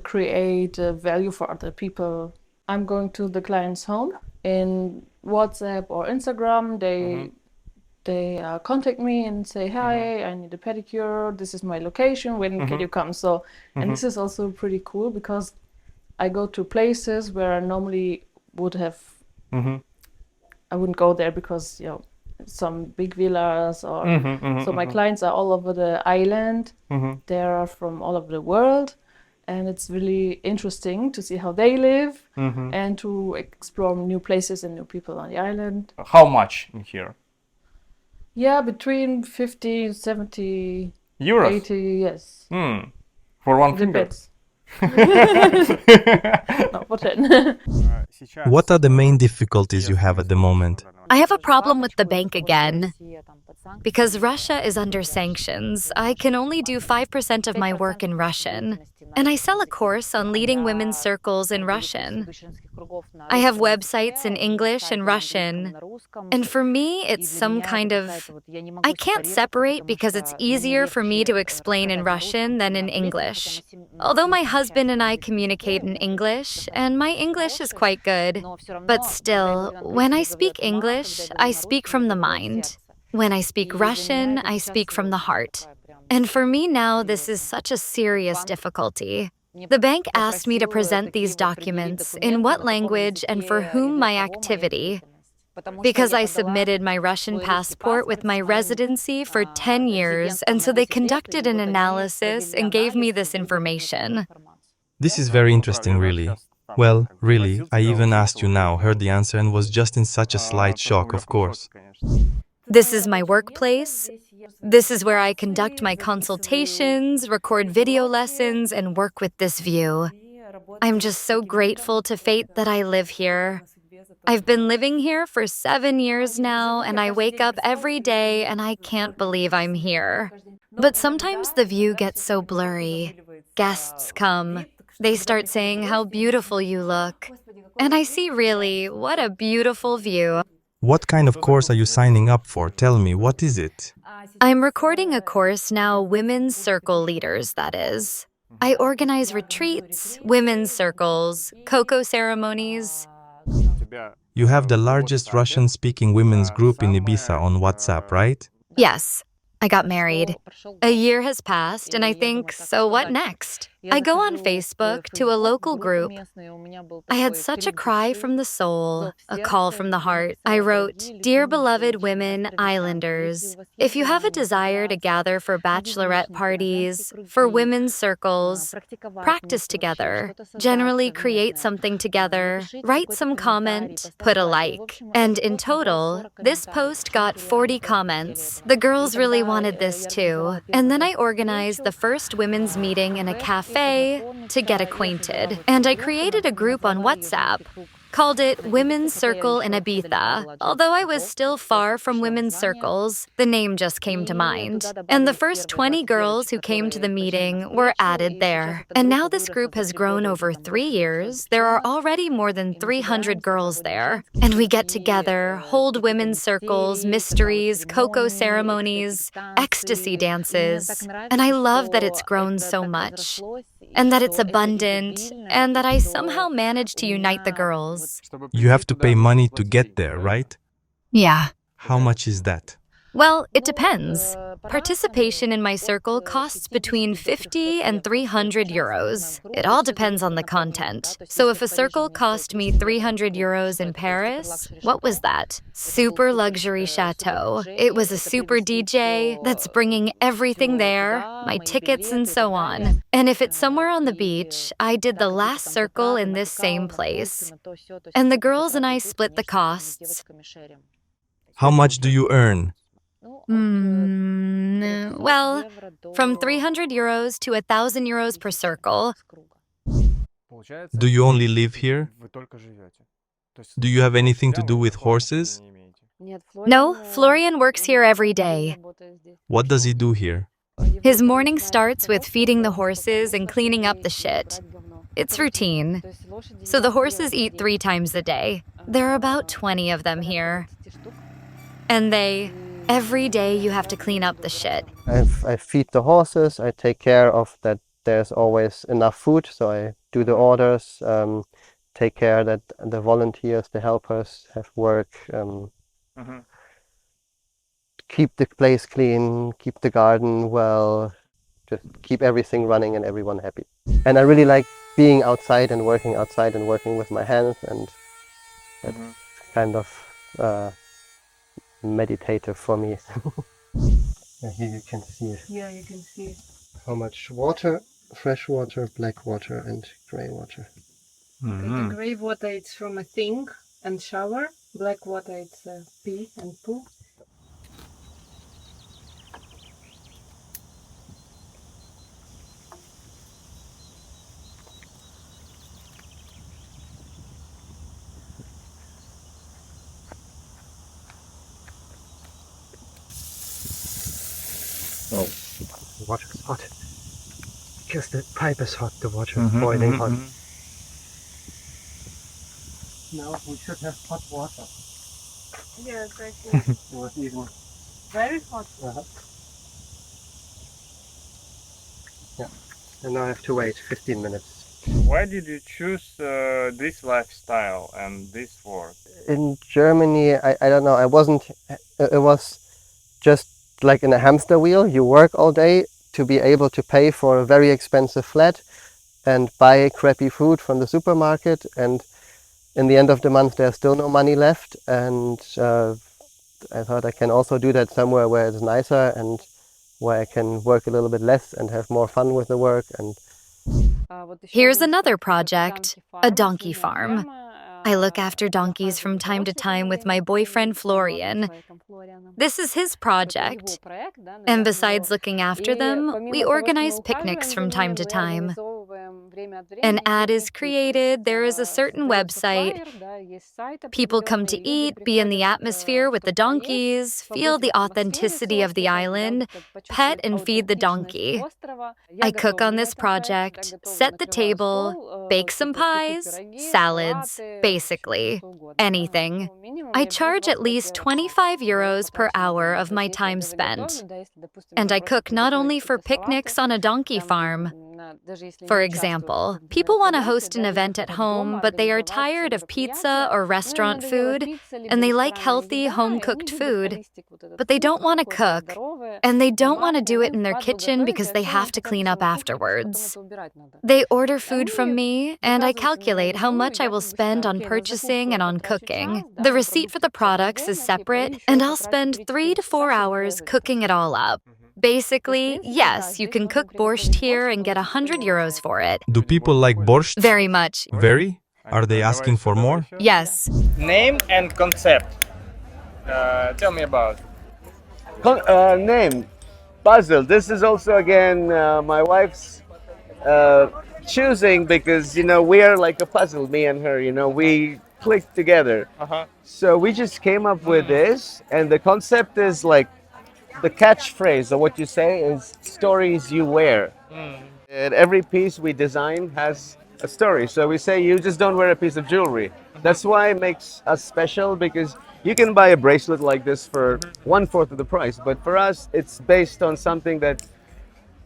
create value for other people. I'm going to the client's home in WhatsApp or Instagram. They contact me and say, hi, I need a pedicure. This is my location. When can you come? So, and this is also pretty cool because I go to places where I normally would have, I wouldn't go there because, you know, some big villas or, so my clients are all over the island. They are from all over the world. And it's really interesting to see how they live and to explore new places and new people on the island. How much in here? Yeah, between 50, 70, euros? 80, yes. For one finger? No, for 10. What are the main difficulties you have at the moment? I have a problem with the bank again. Because Russia is under sanctions, I can only do 5% of my work in Russian. And I sell a course on leading women's circles in Russian. I have websites in English and Russian. And for me, it's some kind of... I can't separate because it's easier for me to explain in Russian than in English. Although my husband and I communicate in English, and my English is quite good. But still, when I speak English, I speak from the mind. When I speak Russian, I speak from the heart. And for me now, this is such a serious difficulty. The bank asked me to present these documents in what language and for whom my activity. Because I submitted my Russian passport with my residency for 10 years, and so they conducted an analysis and gave me this information. This is very interesting, really. Well, really, I even asked you now, heard the answer, and was just in such a slight shock, of course. This is my workplace. This is where I conduct my consultations, record video lessons, and work with this view. I'm just so grateful to fate that I live here. I've been living here for 7 years now, and I wake up every day and I can't believe I'm here. But sometimes the view gets so blurry. Guests come. They start saying how beautiful you look. And I see really, what a beautiful view. What kind of course are you signing up for? Tell me, what is it? I'm recording a course now, Women's Circle Leaders, that is. I organize retreats, women's circles, cocoa ceremonies. You have the largest Russian-speaking women's group in Ibiza on WhatsApp, right? Yes. I got married. A year has passed, and I think, so what next? I go on Facebook to a local group. I had such a cry from the soul, a call from the heart. I wrote, Dear beloved women, islanders, if you have a desire to gather for bachelorette parties, for women's circles, practice together, generally create something together, write some comment, put a like. And in total, this post got 40 comments. The girls really wanted this too. And then I organized the first women's meeting in a cafe to get acquainted. And I created a group on WhatsApp called it Women's Circle in Ibiza. Although I was still far from women's circles, the name just came to mind. And the first 20 girls who came to the meeting were added there. And now this group has grown over 3 years. There are already more than 300 girls there. And we get together, hold women's circles, mysteries, cocoa ceremonies, ecstasy dances. And I love that it's grown so much. And that it's abundant, and that I somehow managed to unite the girls. You have to pay money to get there, right? Yeah. How much is that? Well, it depends. Participation in my circle costs between 50 and 300 euros. It all depends on the content. So if a circle cost me 300 euros in Paris, what was that? Super luxury chateau. It was a super DJ that's bringing everything there, my tickets and so on. And if it's somewhere on the beach, I did the last circle in this same place. And the girls and I split the costs. How much do you earn? Well, from 300 euros to 1,000 euros per circle. Do you only live here? Do you have anything to do with horses? No, Florian works here every day. What does he do here? His morning starts with feeding the horses and cleaning up the shit. It's routine. So the horses eat 3 times a day. There are about 20 of them here. And every day you have to clean up the shit. I feed the horses, I take care of that there's always enough food, so I do the orders, take care that the volunteers, the helpers have work, keep the place clean, keep the garden well, just keep everything running and everyone happy. And I really like being outside and working with my hands, and that's kind of meditative for me. Here you can see it. Yeah, you can see How much water, fresh water, black water and grey water. Okay, the grey water it's from a sink and shower. Black water it's pee and poo. Oh, the water is hot. Because the pipe is hot, the water is boiling hot. Now we should have hot water. Yeah, exactly. It was even Very hot. Yeah. And now I have to wait 15 minutes. Why did you choose this lifestyle and this work? In Germany, I don't know, it was just like in a hamster wheel. You work all day to be able to pay for a very expensive flat and buy crappy food from the supermarket, and in the end of the month there's still no money left, and I thought I can also do that somewhere where it's nicer and where I can work a little bit less and have more fun with the work. And here's another project, a donkey farm. I look after donkeys from time to time with my boyfriend Florian. This is his project. And besides looking after them, we organize picnics from time to time. An ad is created, there is a certain website. People come to eat, be in the atmosphere with the donkeys, feel the authenticity of the island, pet and feed the donkey. I cook on this project, set the table, bake some pies, salads, basically anything. I charge at least 25 euros per hour of my time spent. And I cook not only for picnics on a donkey farm. For example, people want to host an event at home, but they are tired of pizza or restaurant food, and they like healthy, home-cooked food, but they don't want to cook, and they don't want to do it in their kitchen because they have to clean up afterwards. They order food from me, and I calculate how much I will spend on purchasing and on cooking. The receipt for the products is separate, and I'll spend 3 to 4 hours cooking it all up. Basically, yes, you can cook borscht here and get 100 euros for it. Do people like borscht? Very much. Very? Are they asking for more? Yes. Name and concept. Tell me about. Name, puzzle. This is also again my wife's choosing, because we are like a puzzle, me and her. We clicked together. So we just came up with this, and the concept is like the catchphrase of what you say is stories you wear. And every piece we design has a story. So we say you just don't wear a piece of jewelry. That's why it makes us special, because you can buy a bracelet like this for 1/4 of the price. But for us, it's based on something that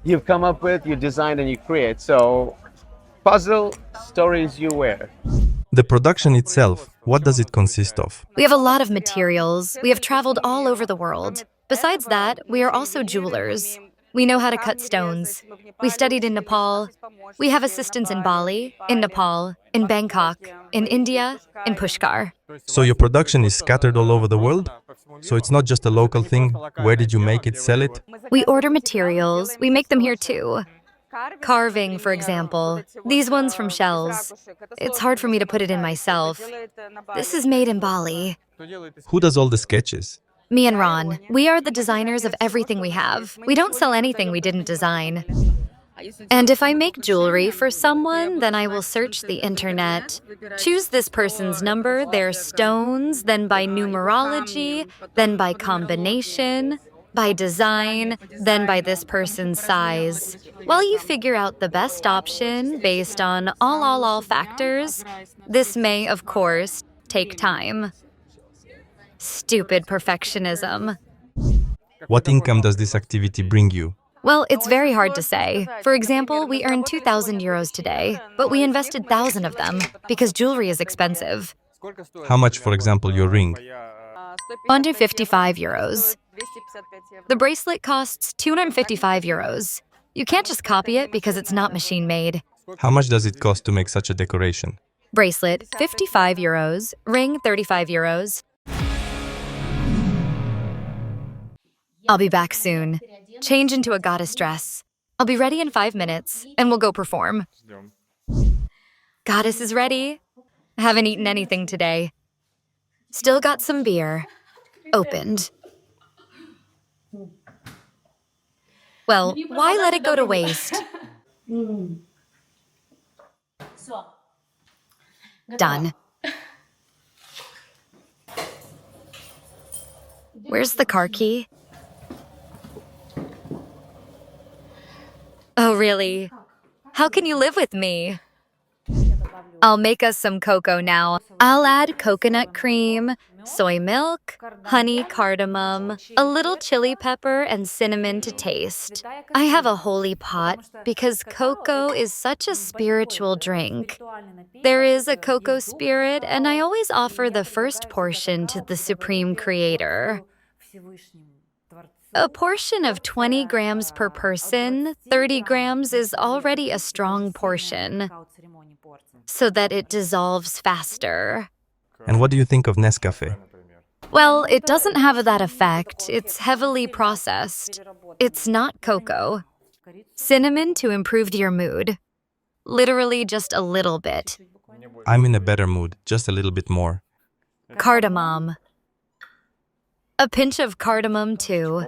you've come up with, you design and you create. So puzzle, stories you wear. The production itself, what does it consist of? We have a lot of materials. We have traveled all over the world. Besides that, we are also jewelers. We know how to cut stones. We studied in Nepal. We have assistants in Bali, in Nepal, in Bangkok, in India, in Pushkar. So your production is scattered all over the world? So it's not just a local thing? Where did you make it, sell it? We order materials. We make them here too. Carving, for example. These ones from shells. It's hard for me to put it in myself. This is made in Bali. Who does all the sketches? Me and Ron. We are the designers of everything we have. We don't sell anything we didn't design. And if I make jewelry for someone, then I will search the internet, choose this person's number, their stones, then by numerology, then by combination, by design, then by this person's size. While you figure out the best option based on all factors, this may, of course, take time. Stupid perfectionism. What income does this activity bring you? Well, it's very hard to say. For example, we earned 2,000 euros today, but we invested 1,000 of them because jewelry is expensive. How much, for example, your ring? Under 55 euros. The bracelet costs 255 euros. You can't just copy it because it's not machine made. How much does it cost to make such a decoration? Bracelet, 55 euros. Ring, 35 euros. I'll be back soon. Change into a goddess dress. I'll be ready in 5 minutes, and we'll go perform. Goddess is ready. Haven't eaten anything today. Still got some beer. Opened. Well, why let it go to waste? Done. Where's the car key? Oh, really? How can you live with me? I'll make us some cocoa now. I'll add coconut cream, soy milk, honey, cardamom, a little chili pepper, and cinnamon to taste. I have a holy pot because cocoa is such a spiritual drink. There is a cocoa spirit, and I always offer the first portion to the Supreme Creator. A portion of 20 grams per person, 30 grams is already a strong portion, so that it dissolves faster. And what do you think of Nescafe? Well, it doesn't have that effect. It's heavily processed. It's not cocoa. Cinnamon to improve your mood. Literally just a little bit. I'm in a better mood, just a little bit more. Cardamom. A pinch of cardamom too.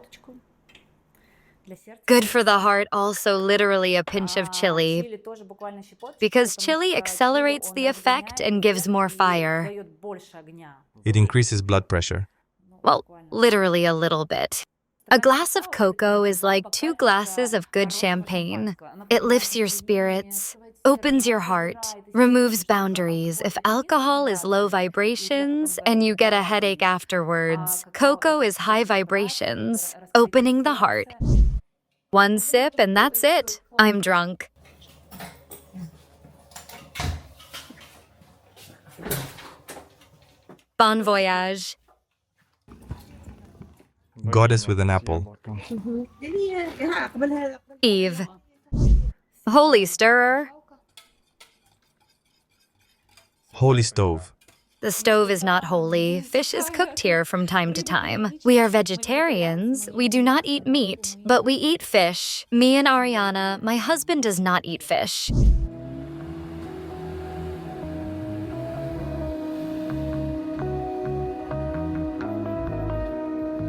Good for the heart, also literally a pinch of chili, because chili accelerates the effect and gives more fire. It increases blood pressure. Well, literally a little bit. A glass of cocoa is like 2 glasses of good champagne. It lifts your spirits, opens your heart, removes boundaries. If alcohol is low vibrations and you get a headache afterwards, cocoa is high vibrations, opening the heart. 1 sip and that's it. I'm drunk. Bon voyage. Goddess with an apple. Eve. Holy stirrer. Holy stove. The stove is not holy. Fish is cooked here from time to time. We are vegetarians. We do not eat meat, but we eat fish. Me and Ariana, my husband does not eat fish.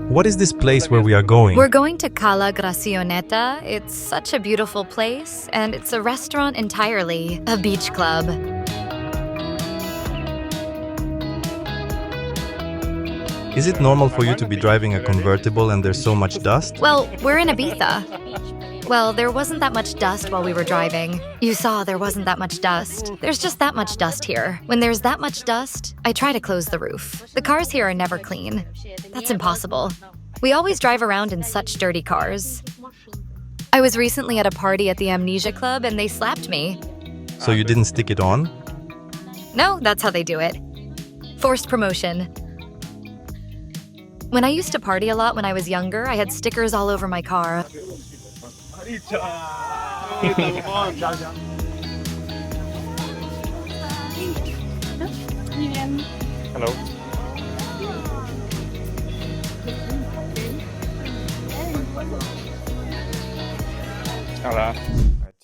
What is this place where we are going? We're going to Cala Gracioneta. It's such a beautiful place, and it's a restaurant entirely, a beach club. Is it normal for you to be driving a convertible and there's so much dust? Well, we're in Ibiza. Well, there wasn't that much dust while we were driving. You saw there wasn't that much dust. There's just that much dust here. When there's that much dust, I try to close the roof. The cars here are never clean. That's impossible. We always drive around in such dirty cars. I was recently at a party at the Amnesia Club and they slapped me. So you didn't stick it on? No, that's how they do it. Forced promotion. When I used to party a lot when I was younger, I had stickers all over my car. Hello. Hola.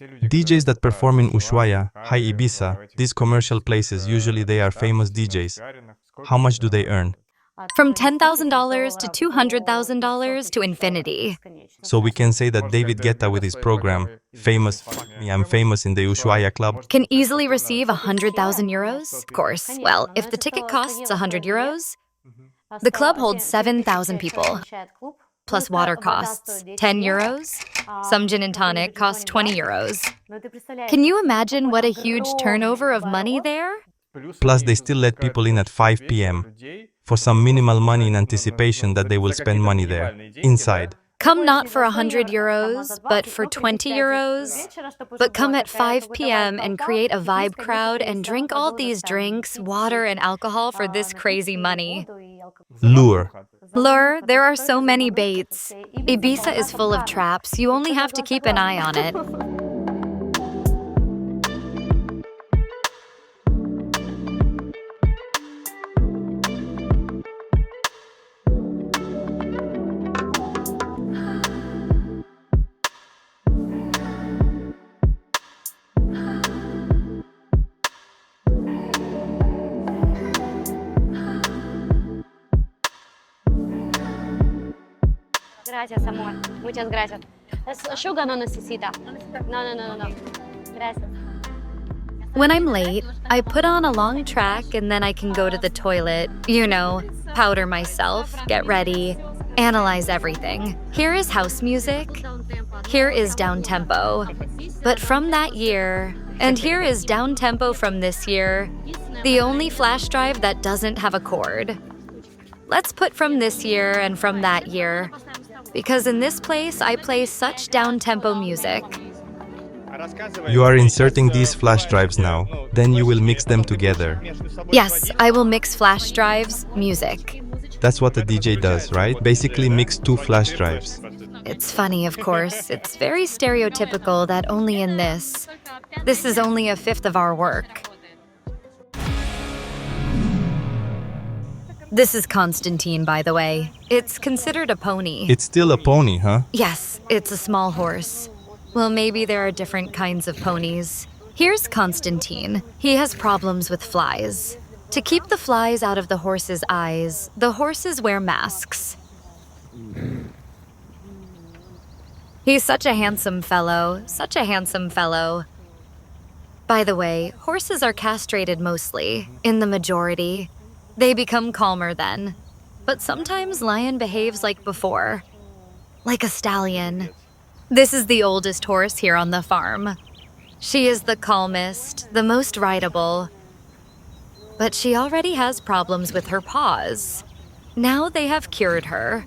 DJs that perform in Ushuaia, High Ibiza, these commercial places, usually they are famous DJs. How much do they earn? From $10,000 to $200,000 to infinity. So we can say that David Guetta with his program, Famous, I'm Famous in the Ushuaia Club, can easily receive 100,000 euros? Of course. Well, if the ticket costs 100 euros, the club holds 7,000 people. Plus water costs 10 euros. Some gin and tonic costs 20 euros. Can you imagine what a huge turnover of money there? plus they still let people in at 5 p.m. for some minimal money in anticipation that they will spend money there, inside. Come not for 100 euros, but for 20 euros. But come at 5 p.m. and create a vibe crowd and drink all these drinks, water and alcohol for this crazy money. Lure. Lure, there are so many baits. Ibiza is full of traps. You only have to keep an eye on it. Gracias, amor. Muchas gracias. Sugar no necesita. No. Gracias. When I'm late, I put on a long track and then I can go to the toilet, powder myself, get ready, analyze everything. Here is house music. Here is down tempo. But from that year, and here is down tempo from this year, the only flash drive that doesn't have a chord. Let's put from this year and from that year. Because in this place, I play such down-tempo music. You are inserting these flash drives now. Then you will mix them together. Yes, I will mix flash drives, music. That's what a DJ does, right? Basically mix two flash drives. It's funny, of course. It's very stereotypical that only in this is only a fifth of our work. This is Constantine, by the way. It's considered a pony. It's still a pony, huh? Yes, it's a small horse. Well, maybe there are different kinds of ponies. Here's Constantine. He has problems with flies. To keep the flies out of the horse's eyes, the horses wear masks. He's such a handsome fellow, such a handsome fellow. By the way, horses are castrated mostly, in the majority. They become calmer then. But sometimes Lion behaves like before. Like a stallion. This is the oldest horse here on the farm. She is the calmest, the most rideable. But she already has problems with her paws. Now they have cured her.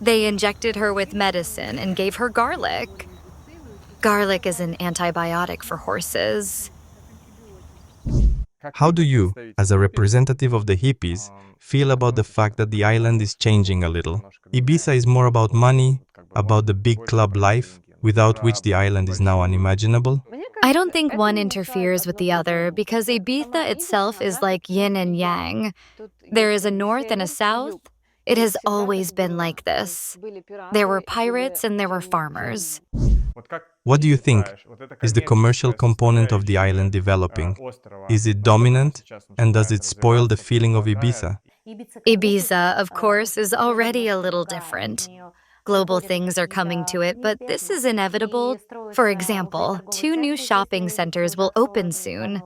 They injected her with medicine and gave her garlic. Garlic is an antibiotic for horses. How do you, as a representative of the hippies, feel about the fact that the island is changing a little? Ibiza is more about money, about the big club life, without which the island is now unimaginable? I don't think one interferes with the other because Ibiza itself is like yin and yang. There is a north and a south. It has always been like this. There were pirates and there were farmers. What do you think? Is the commercial component of the island developing? Is it dominant? And does it spoil the feeling of Ibiza? Ibiza, of course, is already a little different. Global things are coming to it, but this is inevitable. For example, 2 new shopping centers will open soon.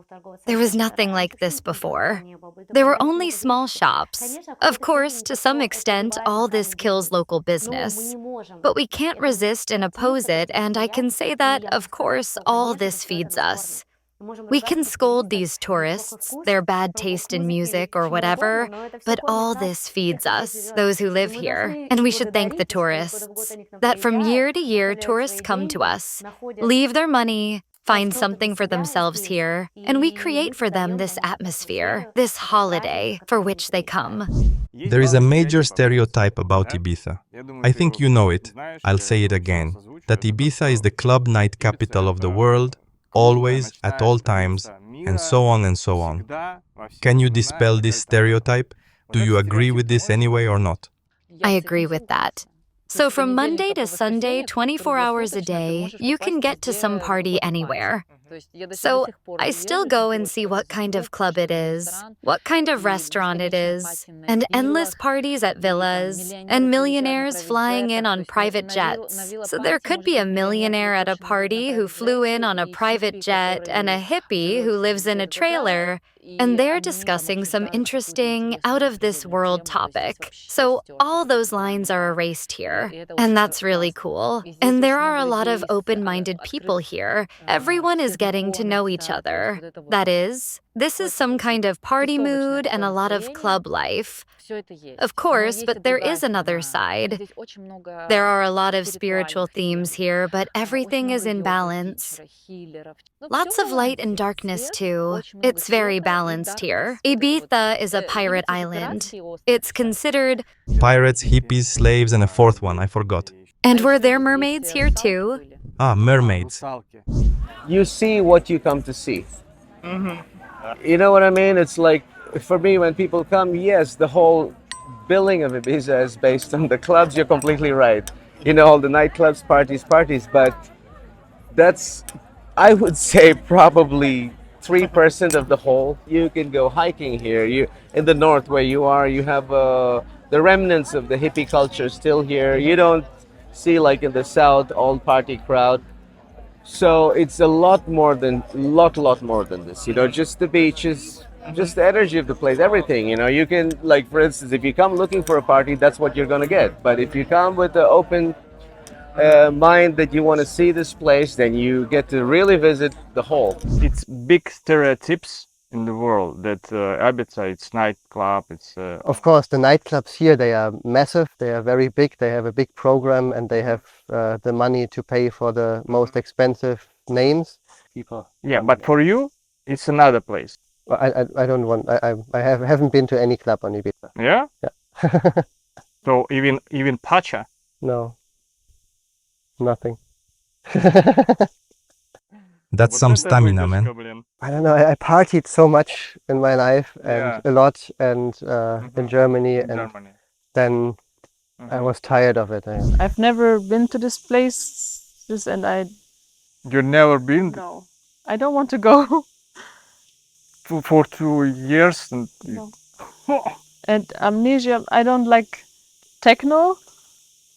There was nothing like this before. There were only small shops. Of course, to some extent, all this kills local business. But we can't resist and oppose it, and I can say that, of course, all this feeds us. We can scold these tourists, their bad taste in music or whatever, but all this feeds us, those who live here. And we should thank the tourists, that from year to year tourists come to us, leave their money, find something for themselves here, and we create for them this atmosphere, this holiday for which they come. There is a major stereotype about Ibiza. I think you know it. I'll say it again. That Ibiza is the club night capital of the world, always, at all times, and so on and so on. Can you dispel this stereotype? Do you agree with this anyway or not? I agree with that. So from Monday to Sunday, 24 hours a day, you can get to some party anywhere. So I still go and see what kind of club it is, what kind of restaurant it is, and endless parties at villas, and millionaires flying in on private jets. So there could be a millionaire at a party who flew in on a private jet and a hippie who lives in a trailer, and they're discussing some interesting, out-of-this-world topic. So all those lines are erased here, and that's really cool. And there are a lot of open-minded people here. Everyone is getting to know each other. That is, this is some kind of party mood and a lot of club life. Of course, but there is another side. There are a lot of spiritual themes here, but everything is in balance. Lots of light and darkness, too. It's very balanced here. Ibiza is a pirate island. It's considered... Pirates, hippies, slaves, and a fourth one, I forgot. And were there mermaids here, too? Ah, mermaids. You see what you come to see. You know what I mean? It's like, for me, when people come, yes, the whole billing of Ibiza is based on the clubs. You're completely right. You know, all the nightclubs, parties, but that's, I would say, probably 3% of the whole. You can go hiking here. You in the north where you are, you have the remnants of the hippie culture still here. You don't see, like in the south, all party crowd. So it's a lot more than this. You know, just the beaches, just the energy of the place, everything. You know, you can, like, for instance, if you come looking for a party, that's what you're gonna get. But if you come with the open mind that you want to see this place, then you get to really visit the whole. It's big stereotypes in the world that Ibiza, it's nightclub, it's... Of course, the nightclubs here, they are massive, they are very big, they have a big program, and they have the money to pay for the most expensive names. People. Yeah, but for you, it's another place. I don't want, I haven't been to any club on Ibiza. Yeah? Yeah. So even Pacha? No. Nothing. That's some stamina, man. I don't know, I partied so much in my life, and a lot, and in Germany, and then I was tired of it. I've never been to this place, and You've never been? No, I don't want to go. For 2 years? And, no. And amnesia, I don't like techno,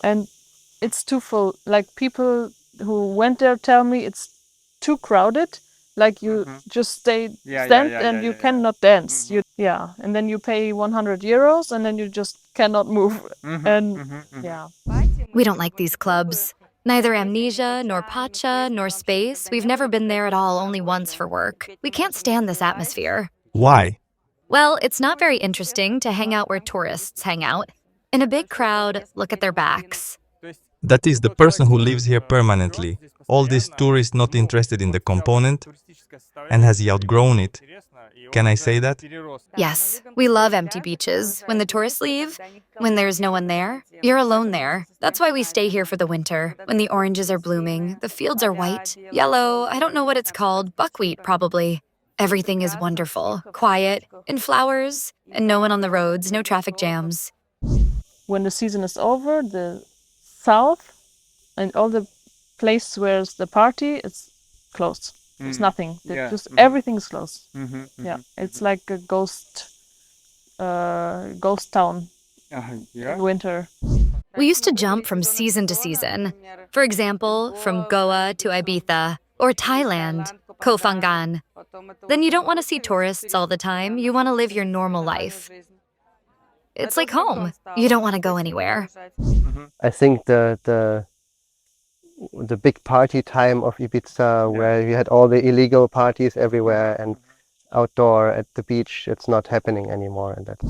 and it's too full. Like, people who went there tell me it's too crowded. Like, you just stand and you cannot dance. And then you pay 100 euros and then you just cannot move. We don't like these clubs. Neither Amnesia, nor Pacha, nor Space. We've never been there at all, only once for work. We can't stand this atmosphere. Why? Well, it's not very interesting to hang out where tourists hang out. In a big crowd, look at their backs. That is the person who lives here permanently. All these tourists not interested in the component, and has he outgrown it? Can I say that? Yes, we love empty beaches. When the tourists leave, when there's no one there, you're alone there. That's why we stay here for the winter. When the oranges are blooming, the fields are white, yellow, I don't know what it's called, buckwheat probably. Everything is wonderful, quiet, in flowers, and no one on the roads, no traffic jams. When the season is over, the south and all the place where's the party, it's closed. There's nothing. Just everything's closed. Yeah, it's like a ghost town in winter. We used to jump from season to season. For example, from Goa to Ibiza, or Thailand, Koh Phangan. Then you don't want to see tourists all the time, you want to live your normal life. It's like home. You don't want to go anywhere. I think the big party time of Ibiza, where you had all the illegal parties everywhere and outdoor at the beach, it's not happening anymore, and that's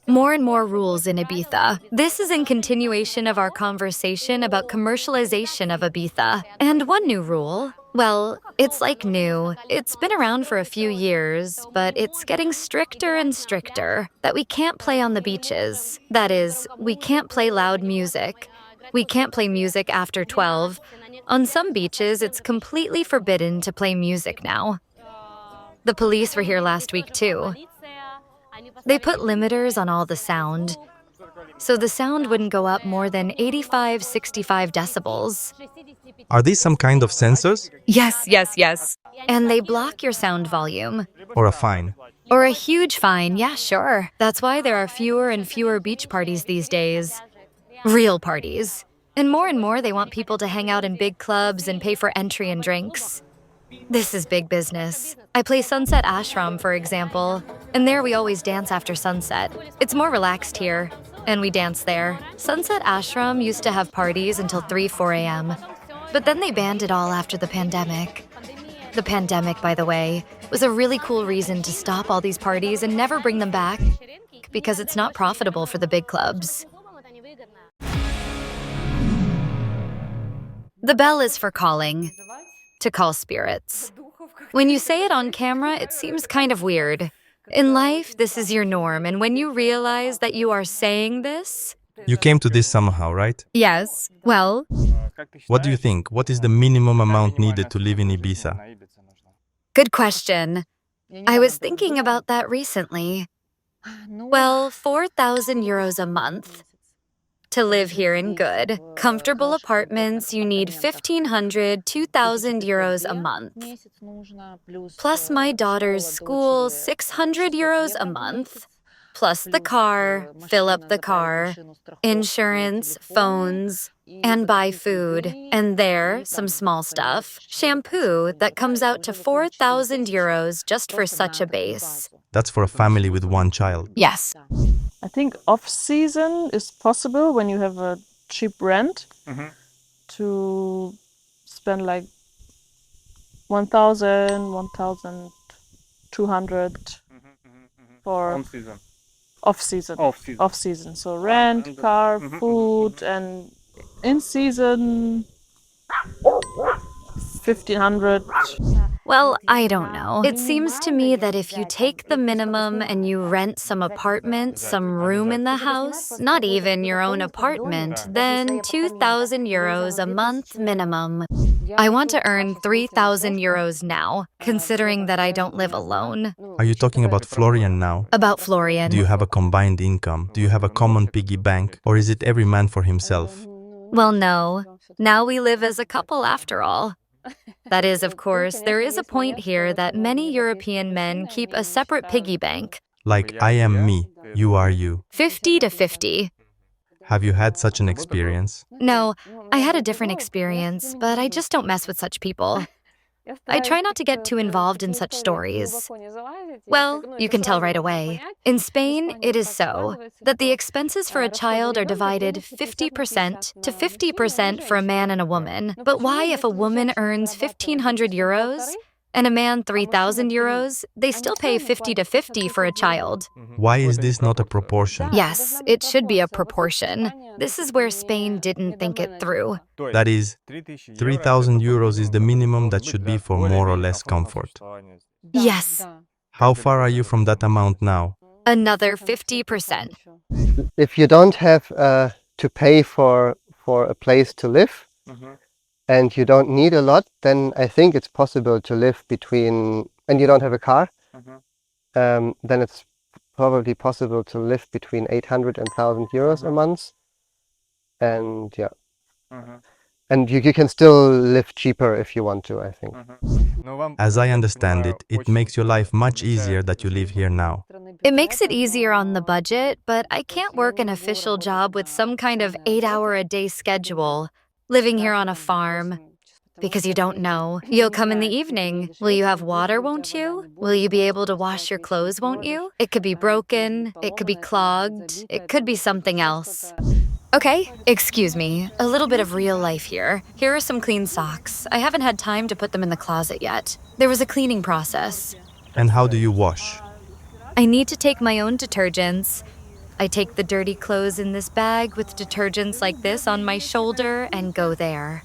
More and more rules in Ibiza. This is in continuation of our conversation about commercialization of Ibiza. And one new rule, well, it's like new. It's been around for a few years, but it's getting stricter and stricter, that we can't play on the beaches. That is, we can't play loud music. We can't play music after 12. On some beaches, it's completely forbidden to play music now. The police were here last week too. They put limiters on all the sound, so the sound wouldn't go up more than 85, 65 decibels. Are these some kind of sensors? Yes. And they block your sound volume. Or a fine? Or a huge fine, yeah, sure. That's why there are fewer and fewer beach parties these days. Real parties. And more they want people to hang out in big clubs and pay for entry and drinks. This is big business. I play Sunset Ashram, for example, and there we always dance after sunset. It's more relaxed here, and we dance there. Sunset Ashram used to have parties until 3, 4 a.m., but then they banned it all after the pandemic. The pandemic, by the way, was a really cool reason to stop all these parties and never bring them back, because it's not profitable for the big clubs. The bell is for calling. To call spirits. When you say it on camera, it seems kind of weird. In life, this is your norm, and when you realize that you are saying this... You came to this somehow, right? Yes. Well... What do you think? What is the minimum amount needed to live in Ibiza? Good question. I was thinking about that recently. Well, 4,000 euros a month. To live here in good, comfortable apartments, you need 1,500, 2,000 euros a month. Plus my daughter's school, 600 euros a month. Plus the car, fill up the car, insurance, phones, and buy food. And there, some small stuff, shampoo that comes out to 4,000 euros just for such a base. That's for a family with one child. Yes. I think off-season is possible when you have a cheap rent to spend like 1,000, 1,200 for off-season. Off-season. So rent, car, food, and in-season 1,500. Well, I don't know. It seems to me that if you take the minimum and you rent some apartment, some room in the house, not even your own apartment, then 2,000 euros a month minimum. I want to earn 3,000 euros now, considering that I don't live alone. Are you talking about Florian now? About Florian. Do you have a combined income? Do you have a common piggy bank? Or is it every man for himself? Well, no. Now we live as a couple after all. That is, of course, there is a point here that many European men keep a separate piggy bank. Like I am me, you are you. 50 to 50. Have you had such an experience? No, I had a different experience, but I just don't mess with such people. I try not to get too involved in such stories. Well, you can tell right away. In Spain, it is so that the expenses for a child are divided 50% to 50% for a man and a woman. But why, if a woman earns 1,500 euros and a man 3,000 euros, they still pay 50 to 50 for a child? Why is this not a proportion? Yes, it should be a proportion. This is where Spain didn't think it through. That is, 3,000 euros is the minimum that should be for more or less comfort. Yes. How far are you from that amount now? Another 50%. If you don't have to pay for a place to live, and you don't need a lot, then I think it's possible to live between, and you don't have a car, then it's probably possible to live between 800 and 1,000 euros a month. And yeah, and you can still live cheaper if you want to, I think. As I understand it, it makes your life much easier that you live here now. It makes it easier on the budget, but I can't work an official job with some kind of 8-hour-a-day schedule, living here on a farm. Because you don't know. You'll come in the evening. Will you have water, won't you? Will you be able to wash your clothes, won't you? It could be broken, it could be clogged, it could be something else. Okay, excuse me, a little bit of real life here. Here are some clean socks. I haven't had time to put them in the closet yet. There was a cleaning process. And how do you wash? I need to take my own detergents. I take the dirty clothes in this bag with detergents like this on my shoulder and go there.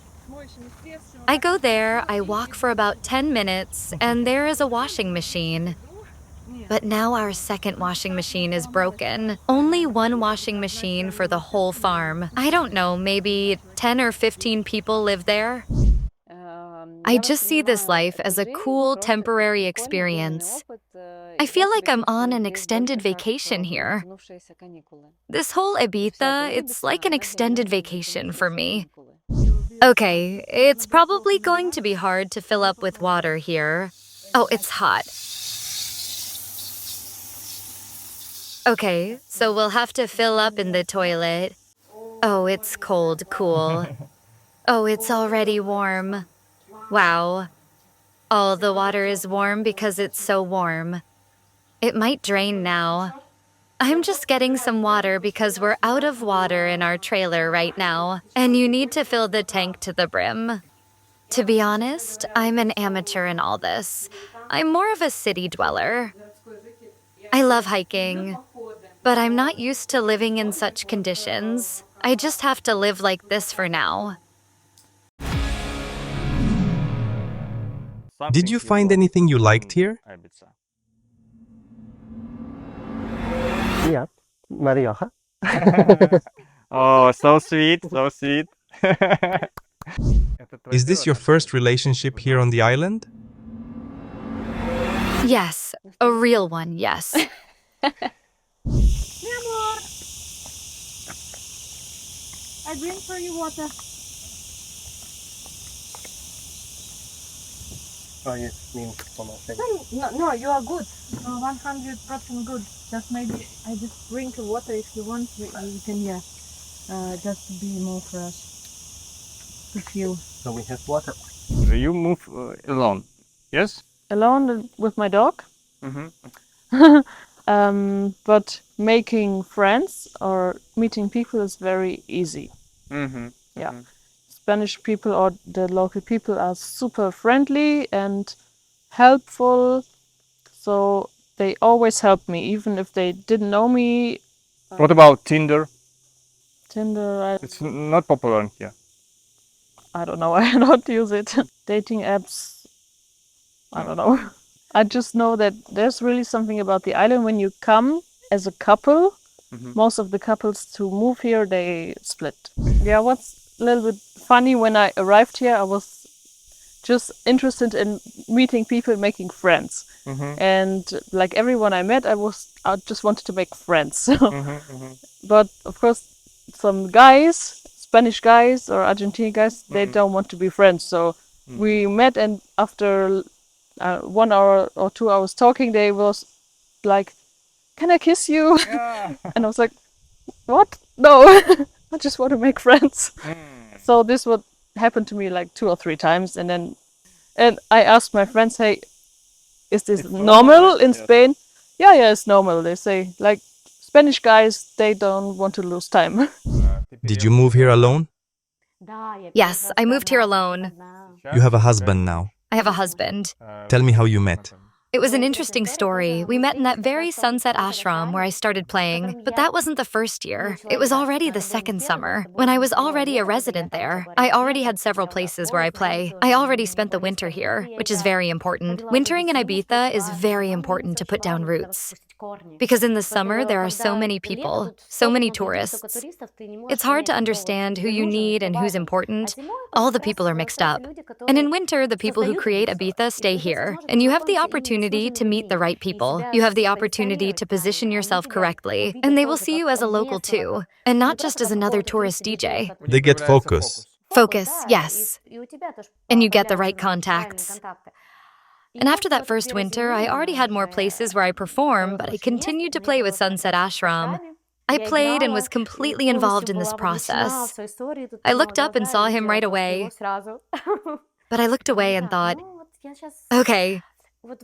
I go there, I walk for about 10 minutes, and there is a washing machine. But now our second washing machine is broken. Only one washing machine for the whole farm. I don't know, maybe 10 or 15 people live there. I just see this life as a cool, temporary experience. I feel like I'm on an extended vacation here. This whole Ibiza, it's like an extended vacation for me. Okay, it's probably going to be hard to fill up with water here. Oh, it's hot. Okay, so we'll have to fill up in the toilet. Oh, it's cold, cool. Oh, it's already warm. Wow. All the water is warm because it's so warm. It might drain now. I'm just getting some water because we're out of water in our trailer right now, and you need to fill the tank to the brim. To be honest, I'm an amateur in all this. I'm more of a city dweller. I love hiking, but I'm not used to living in such conditions. I just have to live like this for now. Did you find anything you liked here? Yeah, Maria. Oh, so sweet, so sweet. Is this your first relationship here on the island? Yes, a real one, yes. I bring for you water. Oh, yes, means for my face. No, you are good. 100% good. Just maybe I just drink water if you want. You can just to be more fresh. To feel. So we have water. You move alone, yes? Alone with my dog. But making friends or meeting people is very easy. Yeah. Spanish people or the local people are super friendly and helpful, so they always help me, even if they didn't know me. What about Tinder? Tinder, It's not popular here. I don't know, I don't use it. Dating apps, I don't know. I just know that there's really something about the island when you come as a couple. Most of the couples to move here, they split. Yeah, what's a little bit funny, when I arrived here, I was just interested in meeting people, making friends. And like everyone I met, I just wanted to make friends. But of course, some guys, Spanish guys or Argentine guys, they don't want to be friends. So we met, and after 1 hour or 2 hours talking, they was like, "Can I kiss you?" And I was like, "What? No, I just want to make friends." So this would happen to me like 2 or 3 times, and I asked my friends, "Hey, is this normal in Spain?" Yeah, it's normal. They say, like, Spanish guys, they don't want to lose time. Did you move here alone? Yes, I moved here alone. You have a husband now. I have a husband. Tell me how you met. It was an interesting story. We met in that very sunset ashram where I started playing, but that wasn't the first year. It was already the second summer, when I was already a resident there. I already had several places where I play. I already spent the winter here, which is very important. Wintering in Ibiza is very important to put down roots. Because in the summer, there are so many people, so many tourists. It's hard to understand who you need and who's important. All the people are mixed up. And in winter, the people who create Ibiza stay here, and you have the opportunity to meet the right people. You have the opportunity to position yourself correctly, and they will see you as a local too, and not just as another tourist DJ. They get focus. Focus, yes. And you get the right contacts. And after that first winter, I already had more places where I perform, but I continued to play with Sunset Ashram. I played and was completely involved in this process. I looked up and saw him right away. But I looked away and thought, okay,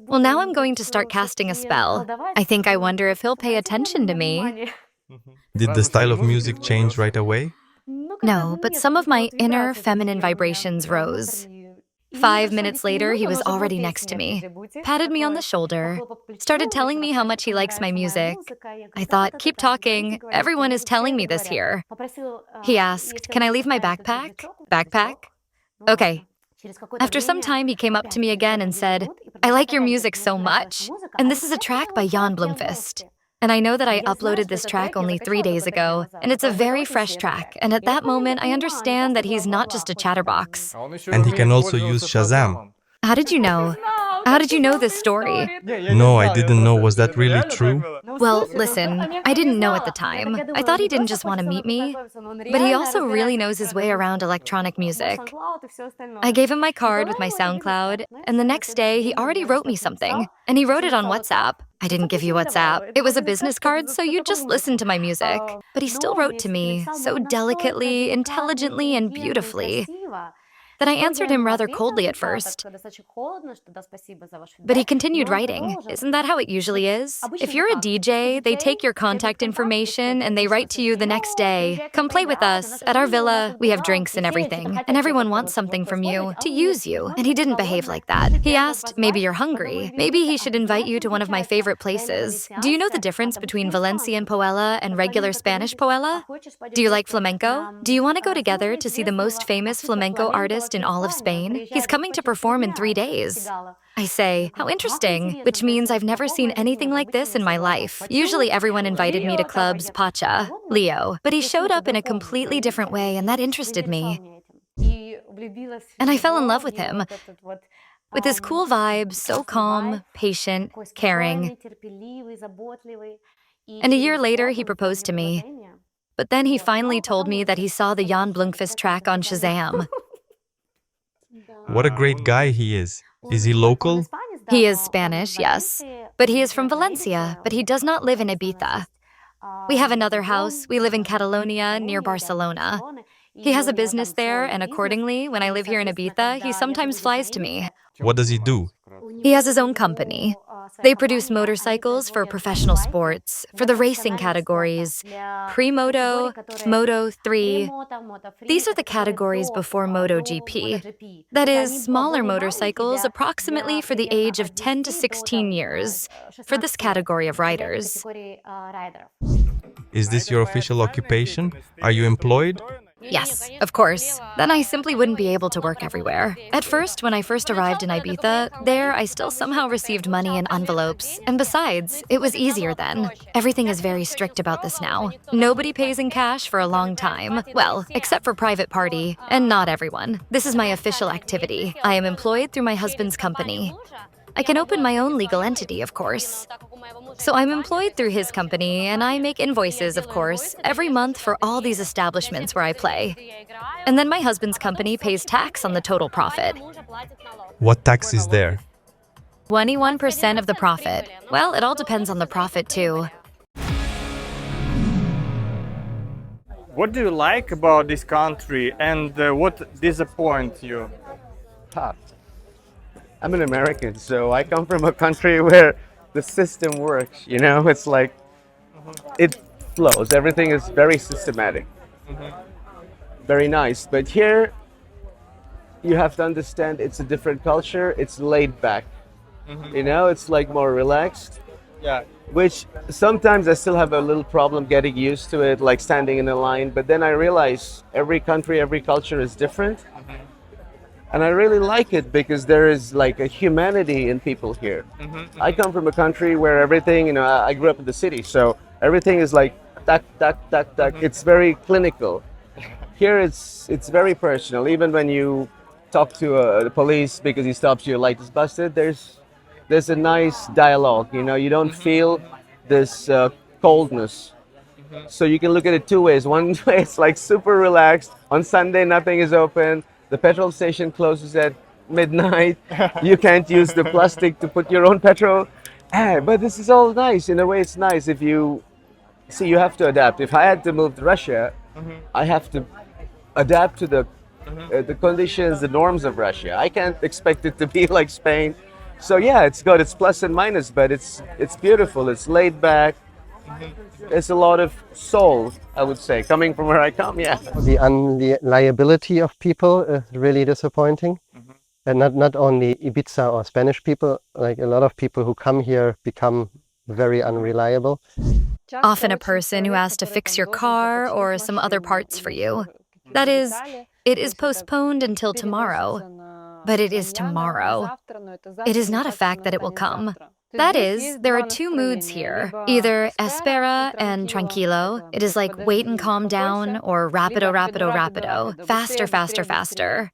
well, now I'm going to start casting a spell. I think I wonder if he'll pay attention to me. Did the style of music change right away? No, but some of my inner feminine vibrations rose. 5 minutes later, he was already next to me, patted me on the shoulder, started telling me how much he likes my music. I thought, keep talking, everyone is telling me this here. He asked, can I leave my backpack? Backpack? Okay. After some time, he came up to me again and said, I like your music so much, and this is a track by Jan Blomqvist. And I know that I uploaded this track only 3 days ago, and it's a very fresh track, and at that moment I understand that he's not just a chatterbox. And he can also use Shazam. How did you know? How did you know this story? No, I didn't know. Was that really true? Well, listen, I didn't know at the time. I thought he didn't just want to meet me, but he also really knows his way around electronic music. I gave him my card with my SoundCloud, and the next day he already wrote me something, and he wrote it on WhatsApp. I didn't give you WhatsApp. It was a business card, so you just listen to my music. But he still wrote to me, so delicately, intelligently, and beautifully, that I answered him rather coldly at first. But he continued writing. Isn't that how it usually is? If you're a DJ, they take your contact information and they write to you the next day. Come play with us. At our villa, we have drinks and everything. And everyone wants something from you, to use you. And he didn't behave like that. He asked, maybe you're hungry. Maybe he should invite you to one of my favorite places. Do you know the difference between Valencian Paella and regular Spanish Paella? Do you like flamenco? Do you want to go together to see the most famous flamenco artist in all of Spain? He's coming to perform in 3 days. I say, how interesting, which means I've never seen anything like this in my life. Usually everyone invited me to clubs, Pacha, Leo, but he showed up in a completely different way and that interested me. And I fell in love with him. With his cool vibe, so calm, patient, caring. And a year later, he proposed to me. But then he finally told me that he saw the Jan Blomqvist track on Shazam. What a great guy he is. Is he local? He is Spanish, yes. But he is from Valencia, but he does not live in Ibiza. We have another house. We live in Catalonia, near Barcelona. He has a business there, and accordingly, when I live here in Ibiza, he sometimes flies to me. What does he do? He has his own company. They produce motorcycles for professional sports, for the racing categories, pre-moto, Moto 3. These are the categories before MotoGP. That is, smaller motorcycles approximately for the age of 10 to 16 years, for this category of riders. Is this your official occupation? Are you employed? Yes, of course. Then I simply wouldn't be able to work everywhere. At first, when I first arrived in Ibiza, there I still somehow received money in envelopes. And besides, it was easier then. Everything is very strict about this now. Nobody pays in cash for a long time. Well, except for private party, and not everyone. This is my official activity. I am employed through my husband's company. I can open my own legal entity, of course. So I'm employed through his company, and I make invoices, of course, every month for all these establishments where I play. And then my husband's company pays tax on the total profit. What tax is there? 21% of the profit. Well, it all depends on the profit, too. What do you like about this country and what disappoints you? I'm an American, so I come from a country where the system works, you know? It's like, it flows. Everything is very systematic. Very nice. But here, you have to understand it's a different culture. It's laid back. You know, it's like more relaxed. Yeah. Which sometimes I still have a little problem getting used to it, like standing in a line. But then I realize every country, every culture is different. And I really like it because there is like a humanity in people here. I come from a country where everything, you know, I grew up in the city, so everything is like tak, tak, tak, tak. It's very clinical. Here it's very personal. Even when you talk to the police because he stops you, your light is busted, there's a nice dialogue, you know, you don't feel this coldness. So you can look at it two ways. One way it's like super relaxed. On Sunday, nothing is open. The petrol station closes at midnight. You can't use the plastic to put your own petrol. But this is all nice. In a way, it's nice. If you see, you have to adapt. If I had to move to Russia, I have to adapt to the conditions, the norms of Russia. I can't expect it to be like Spain. So yeah, it's got its plus and minus, but it's beautiful. It's laid back. There's a lot of soul, I would say, coming from where I come. Yeah. The unreliability of people is really disappointing, and not only Ibiza or Spanish people. Like a lot of people who come here become very unreliable. Often a person who has to fix your car or some other parts for you. That is, it is postponed until tomorrow. But it is tomorrow. It is not a fact that it will come. That is, there are two moods here, either espera and tranquilo. It is like wait and calm down, or rapido, rapido, rapido. Faster, faster, faster.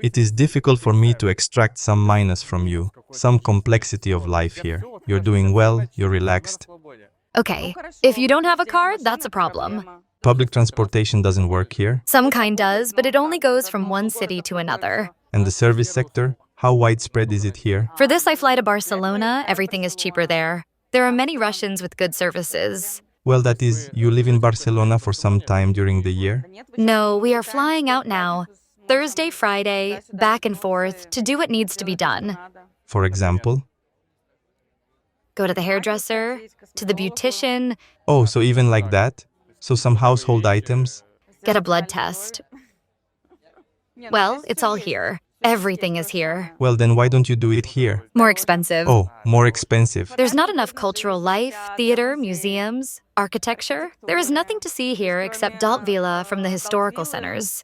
It is difficult for me to extract some minus from you, some complexity of life here. You're doing well, you're relaxed. Okay, if you don't have a car, that's a problem. Public transportation doesn't work here. Some kind does, but it only goes from one city to another. And the service sector? How widespread is it here? For this, I fly to Barcelona. Everything is cheaper there. There are many Russians with good services. Well, that is, you live in Barcelona for some time during the year? No, we are flying out now. Thursday, Friday, back and forth, to do what needs to be done. For example? Go to the hairdresser, to the beautician. Oh, so even like that? So some household items? Get a blood test. Well, it's all here. Everything is here. Well, then why don't you do it here? More expensive. Oh, more expensive. There's not enough cultural life, theater, museums, architecture. There is nothing to see here except Dalt Villa from the historical centers.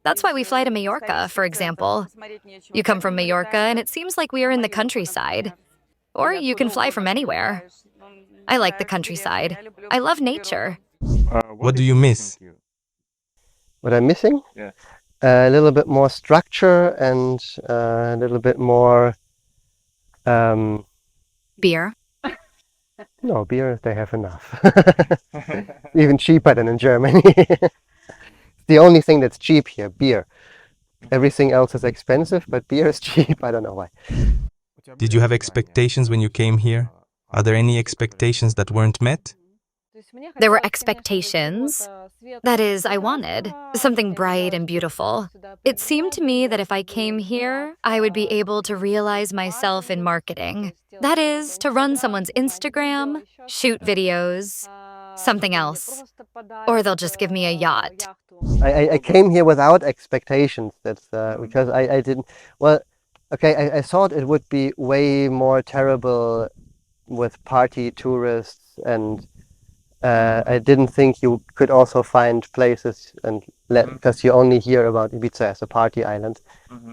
That's why we fly to Mallorca, for example. You come from Mallorca and it seems like we are in the countryside. Or you can fly from anywhere. I like the countryside. I love nature. What do you miss? What I'm missing? Yeah. A little bit more structure and a little bit more... Beer? No, beer they have enough. Even cheaper than in Germany. The only thing that's cheap here, beer. Everything else is expensive, but beer is cheap. I don't know why. Did you have expectations when you came here? Are there any expectations that weren't met? There were expectations. That is, I wanted something bright and beautiful. It seemed to me that if I came here, I would be able to realize myself in marketing. That is, to run someone's Instagram, shoot videos, something else. Or they'll just give me a yacht. I came here without expectations. That's because I didn't... Well, okay, I thought it would be way more terrible with party tourists, and I didn't think you could also find places and because you only hear about Ibiza as a party island.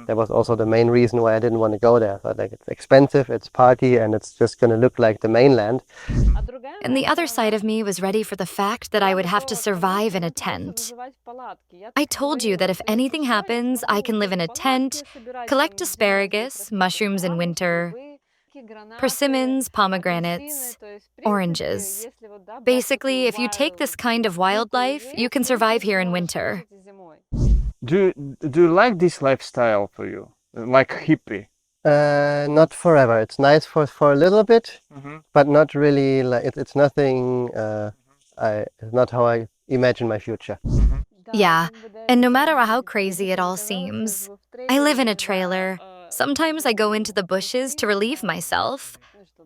That was also the main reason why I didn't want to go there. I thought, like, it's expensive, it's party, and it's just going to look like the mainland. And the other side of me was ready for the fact that I would have to survive in a tent. I told you that if anything happens, I can live in a tent, collect asparagus, mushrooms in winter, persimmons, pomegranates, oranges. Basically, if you take this kind of wildlife, you can survive here in winter. Do you like this lifestyle for you? Like hippie? Not forever. It's nice for a little bit, but not really. Like it's nothing. It's not how I imagine my future. Yeah, and no matter how crazy it all seems, I live in a trailer. Sometimes I go into the bushes to relieve myself.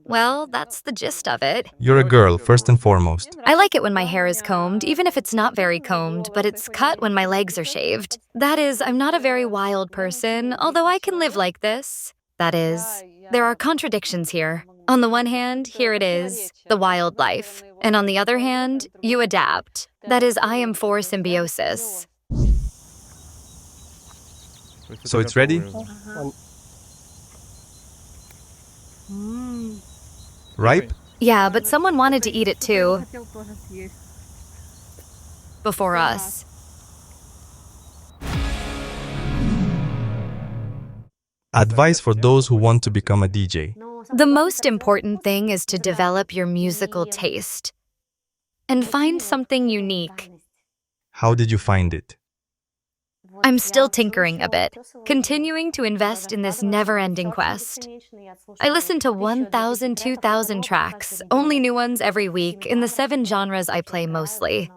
Well, that's the gist of it. You're a girl, first and foremost. I like it when my hair is combed, even if it's not very combed, but it's cut when my legs are shaved. That is, I'm not a very wild person, although I can live like this. That is, there are contradictions here. On the one hand, here it is, the wild life. And on the other hand, you adapt. That is, I am for symbiosis. So it's ready? Ripe? Yeah, but someone wanted to eat it too. Before us. Advice for those who want to become a DJ. The most important thing is to develop your musical taste. and find something unique. How did you find it? I'm still tinkering a bit, continuing to invest in this never-ending quest. I listen to 1,000, 2,000 tracks, only new ones every week, in the 7 genres I play mostly.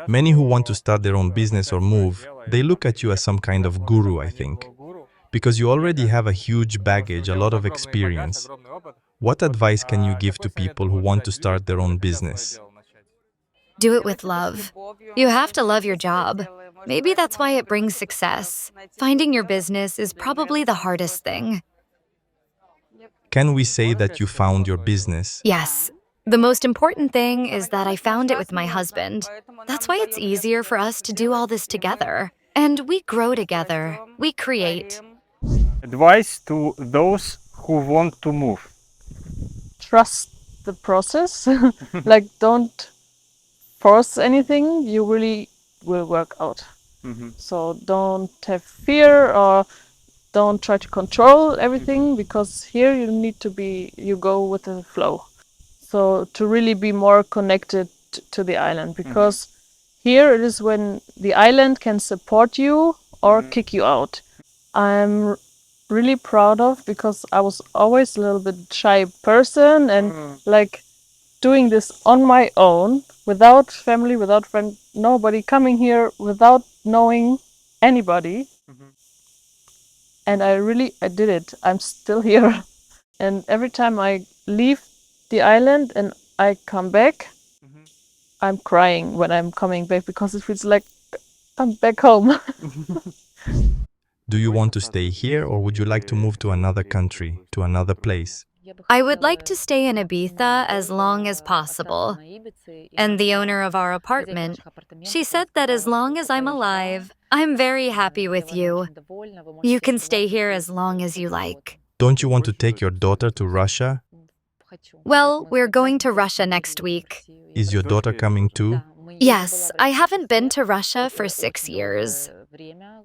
Many who want to start their own business or move, they look at you as some kind of guru, I think. Because you already have a huge baggage, a lot of experience. What advice can you give to people who want to start their own business? Do it with love. You have to love your job. Maybe that's why it brings success. Finding your business is probably the hardest thing. Can we say that you found your business? Yes. The most important thing is that I found it with my husband. That's why it's easier for us to do all this together. And we grow together. We create. Advice to those who want to move. Trust the process. Like, don't force anything. You really will work out. So don't have fear or don't try to control everything, because here you go with the flow. So to really be more connected to the island, because here it is when the island can support you or kick you out. I'm really proud of, because I was always a little bit shy person and like doing this on my own, without family, without friends, nobody, coming here without knowing anybody. And I did it. I'm still here. And every time I leave the island and I come back, I'm crying when I'm coming back, because it feels like I'm back home. Do you want to stay here, or would you like to move to another country, to another place? I would like to stay in Ibiza as long as possible. And the owner of our apartment, she said that as long as I'm alive, I'm very happy with you. You can stay here as long as you like. Don't you want to take your daughter to Russia? Well, we're going to Russia next week. Is your daughter coming too? Yes, I haven't been to Russia for 6 years.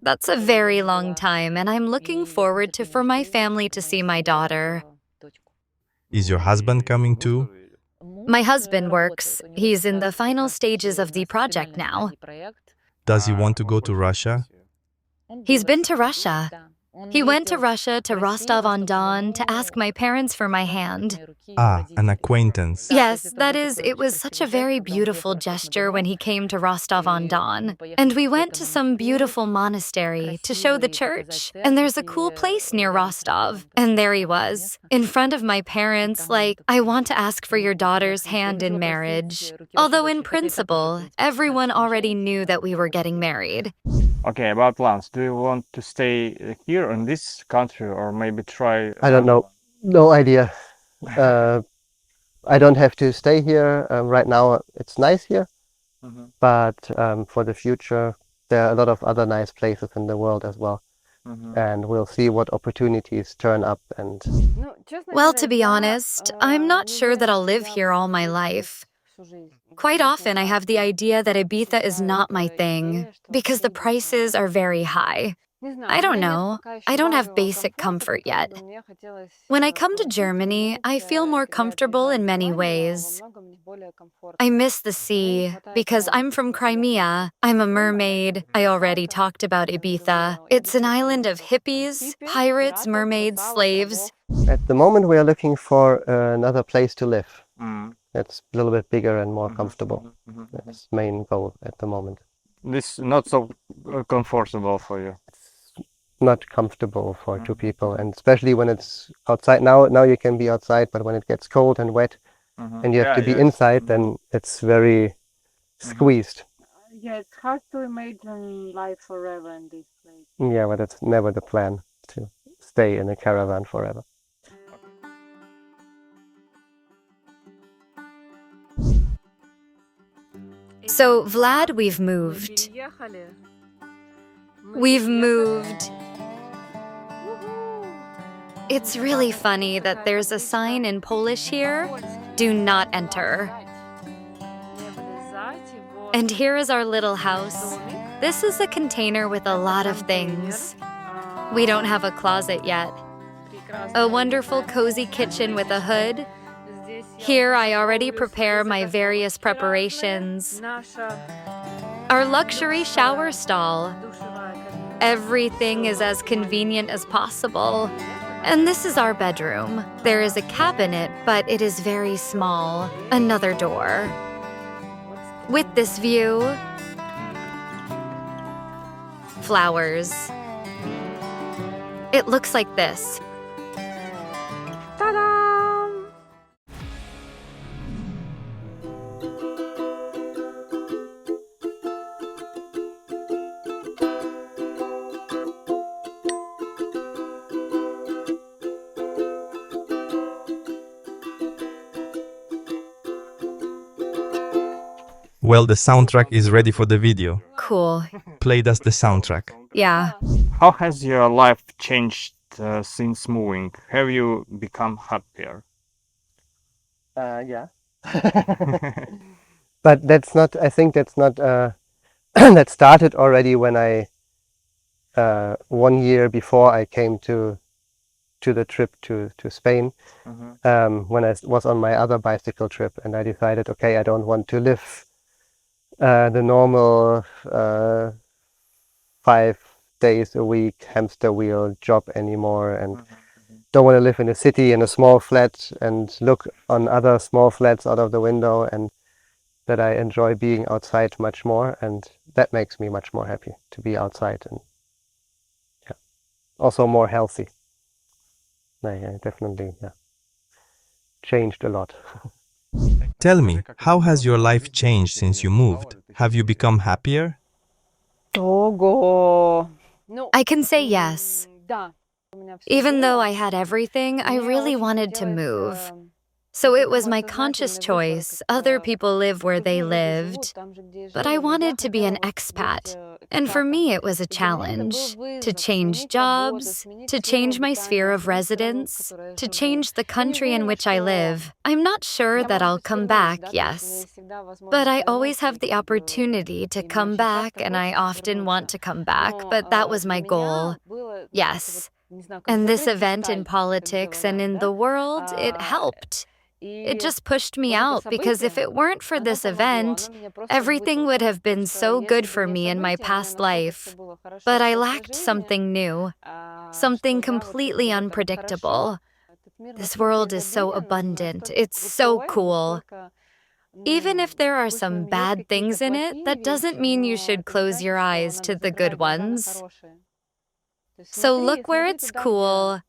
That's a very long time, and I'm looking forward for my family to see my daughter. Is your husband coming too? My husband works. He's in the final stages of the project now. Does he want to go to Russia? He's been to Russia. He went to Russia, to Rostov-on-Don, to ask my parents for my hand. Ah, an acquaintance. Yes, that is, it was such a very beautiful gesture when he came to Rostov-on-Don. And we went to some beautiful monastery to show the church. And there's a cool place near Rostov. And there he was, in front of my parents, like, I want to ask for your daughter's hand in marriage. Although in principle, everyone already knew that we were getting married. Okay, about plans. Do you want to stay here in this country, or maybe try... I don't know. No idea. I don't have to stay here. Right now it's nice here. But for the future, there are a lot of other nice places in the world as well. And we'll see what opportunities turn up. And well, to be honest, I'm not sure that I'll live here all my life. Quite often I have the idea that Ibiza is not my thing, because the prices are very high. I don't know. I don't have basic comfort yet. When I come to Germany, I feel more comfortable in many ways. I miss the sea, because I'm from Crimea. I'm a mermaid. I already talked about Ibiza. It's an island of hippies, pirates, mermaids, slaves. At the moment we are looking for another place to live. That's a little bit bigger and more comfortable. That's the main goal at the moment. This is not so comfortable for you. It's not comfortable for two people, and especially when it's outside. Now you can be outside, but when it gets cold and wet and you have to be inside, then it's very squeezed. Yeah, it's hard to imagine life forever in this place. Yeah, but it's never the plan to stay in a caravan forever. So, Vlad, we've moved. We've moved. It's really funny that there's a sign in Polish here, do not enter. And here is our little house. This is a container with a lot of things. We don't have a closet yet. A wonderful cozy kitchen with a hood. Here I already prepare my various preparations. Our luxury shower stall. Everything is as convenient as possible. And this is our bedroom. There is a cabinet, but it is very small. Another door. With this view, flowers. It looks like this. Ta-da! Well, the soundtrack is ready for the video. Cool. Played us the soundtrack. Yeah. How has your life changed since moving? Have you become happier? Yeah. But that's not, I think that's not, that started already when I, 1 year before I came to the trip to Spain, when I was on my other bicycle trip, and I decided, okay, I don't want to live the normal 5 days a week hamster wheel job anymore, and don't want to live in a city in a small flat and look on other small flats out of the window, and that I enjoy being outside much more, and that makes me much more happy to be outside, and yeah, also more healthy. I definitely changed a lot. Tell me, how has your life changed since you moved? Have you become happier? I can say yes. Even though I had everything, I really wanted to move. So it was my conscious choice. Other people live where they lived, but I wanted to be an expat. And for me, it was a challenge to change jobs, to change my sphere of residence, to change the country in which I live. I'm not sure that I'll come back, yes, but I always have the opportunity to come back, and I often want to come back, but that was my goal. Yes. And this event in politics and in the world, it helped. It just pushed me out, because if it weren't for this event, everything would have been so good for me in my past life. But I lacked something new, something completely unpredictable. This world is so abundant. It's so cool. Even if there are some bad things in it, that doesn't mean you should close your eyes to the good ones. So look where it's cool,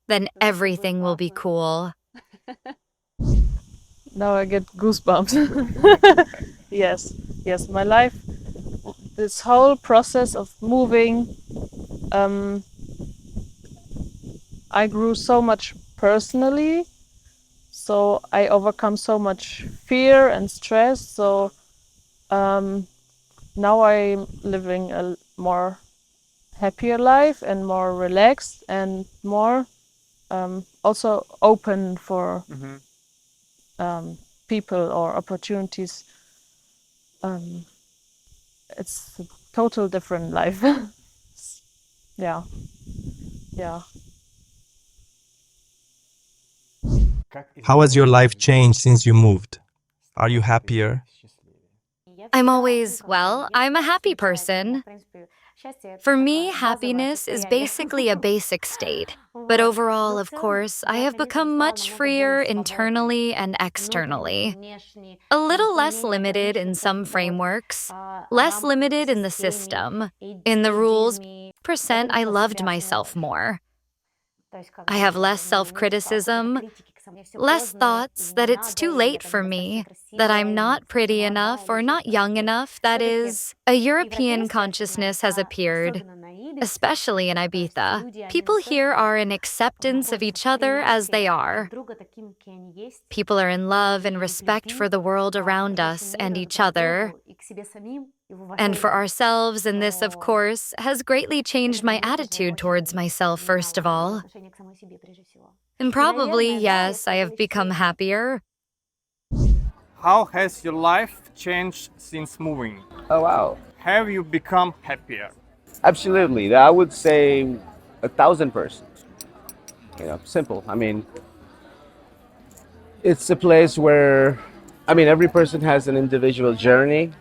then everything will be cool. Now I get goosebumps. Yes, my life, this whole process of moving, I grew so much personally, so I overcome so much fear and stress, so now I'm living a more happier life and more relaxed and more also open for people or opportunities. It's a total different life. Yeah. How has your life changed since you moved? Are you happier? I'm a happy person. For me, happiness is basically a basic state. But overall, of course, I have become much freer internally and externally. A little less limited in some frameworks, less limited in the system. In the rules, I loved myself more. I have less self-criticism, less thoughts that it's too late for me, that I'm not pretty enough or not young enough. That is, a European consciousness has appeared, especially in Ibiza. People here are in acceptance of each other as they are. People are in love and respect for the world around us and each other, and for ourselves, and this, of course, has greatly changed my attitude towards myself, first of all. And probably, yes, I have become happier. How has your life changed since moving? Oh, wow. Have you become happier? Absolutely. I would say 1,000%. Simple. I mean, It's a place where, I mean, every person has an individual journey.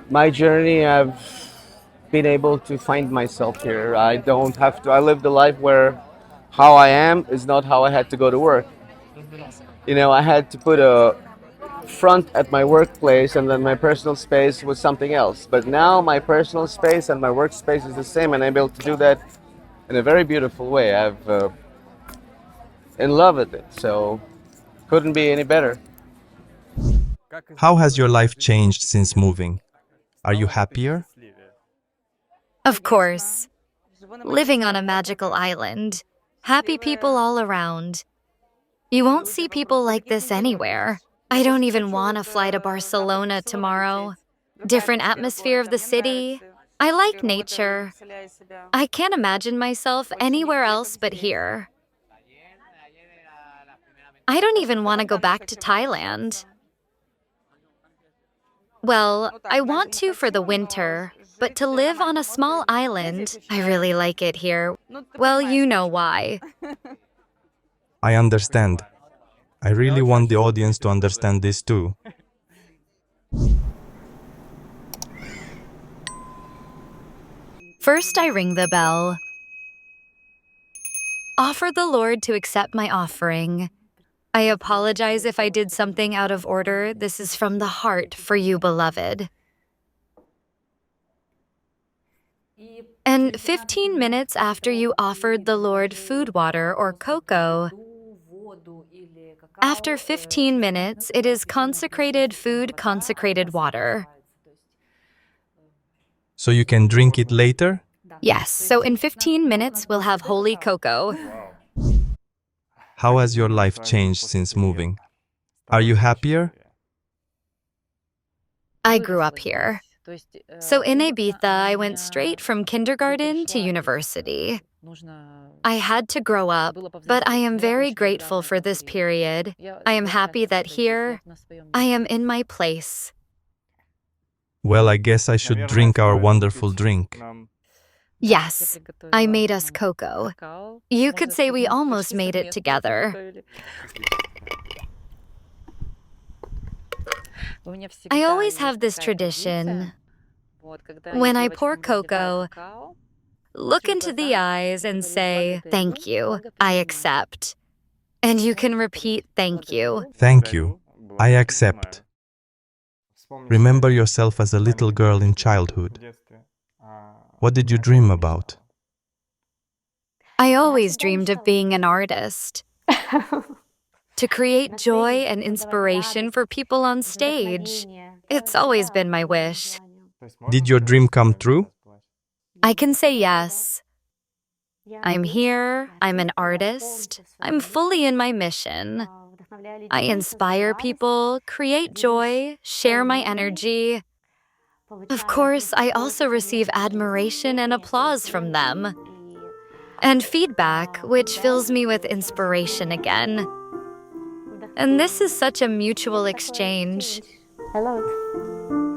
My journey, I've been able to find myself here. I don't have to, I live the life where how I am is not how I had to go to work. You know, I had to put a front at my workplace and then my personal space was something else. But now my personal space and my workspace is the same and I'm able to do that in a very beautiful way. I've in love with it, so couldn't be any better. How has your life changed since moving? Are you happier? Of course. Living on a magical island. Happy people all around. You won't see people like this anywhere. I don't even want to fly to Barcelona tomorrow. Different atmosphere of the city. I like nature. I can't imagine myself anywhere else but here. I don't even want to go back to Thailand. Well, I want to for the winter, but to live on a small island, I really like it here. Well, you know why. I understand. I really want the audience to understand this too. First, I ring the bell. Offer the Lord to accept my offering. I apologize if I did something out of order. This is from the heart for you, beloved. And 15 minutes after you offered the Lord food, water, or cocoa, after 15 minutes, it is consecrated food, consecrated water. So you can drink it later? Yes, so in 15 minutes, we'll have holy cocoa. How has your life changed since moving? Are you happier? I grew up here. So in Ibiza, I went straight from kindergarten to university. I had to grow up, but I am very grateful for this period. I am happy that here, I am in my place. Well, I guess I should drink our wonderful drink. Yes, I made us cocoa. You could say we almost made it together. I always have this tradition. When I pour cocoa, look into the eyes and say, "Thank you, I accept." And you can repeat, "Thank you." Thank you. I accept. Remember yourself as a little girl in childhood. What did you dream about? I always dreamed of being an artist. To create joy and inspiration for people on stage. It's always been my wish. Did your dream come true? I can say yes. I'm here, I'm an artist, I'm fully in my mission. I inspire people, create joy, share my energy. Of course, I also receive admiration and applause from them. And feedback, which fills me with inspiration again. And this is such a mutual exchange. I love it.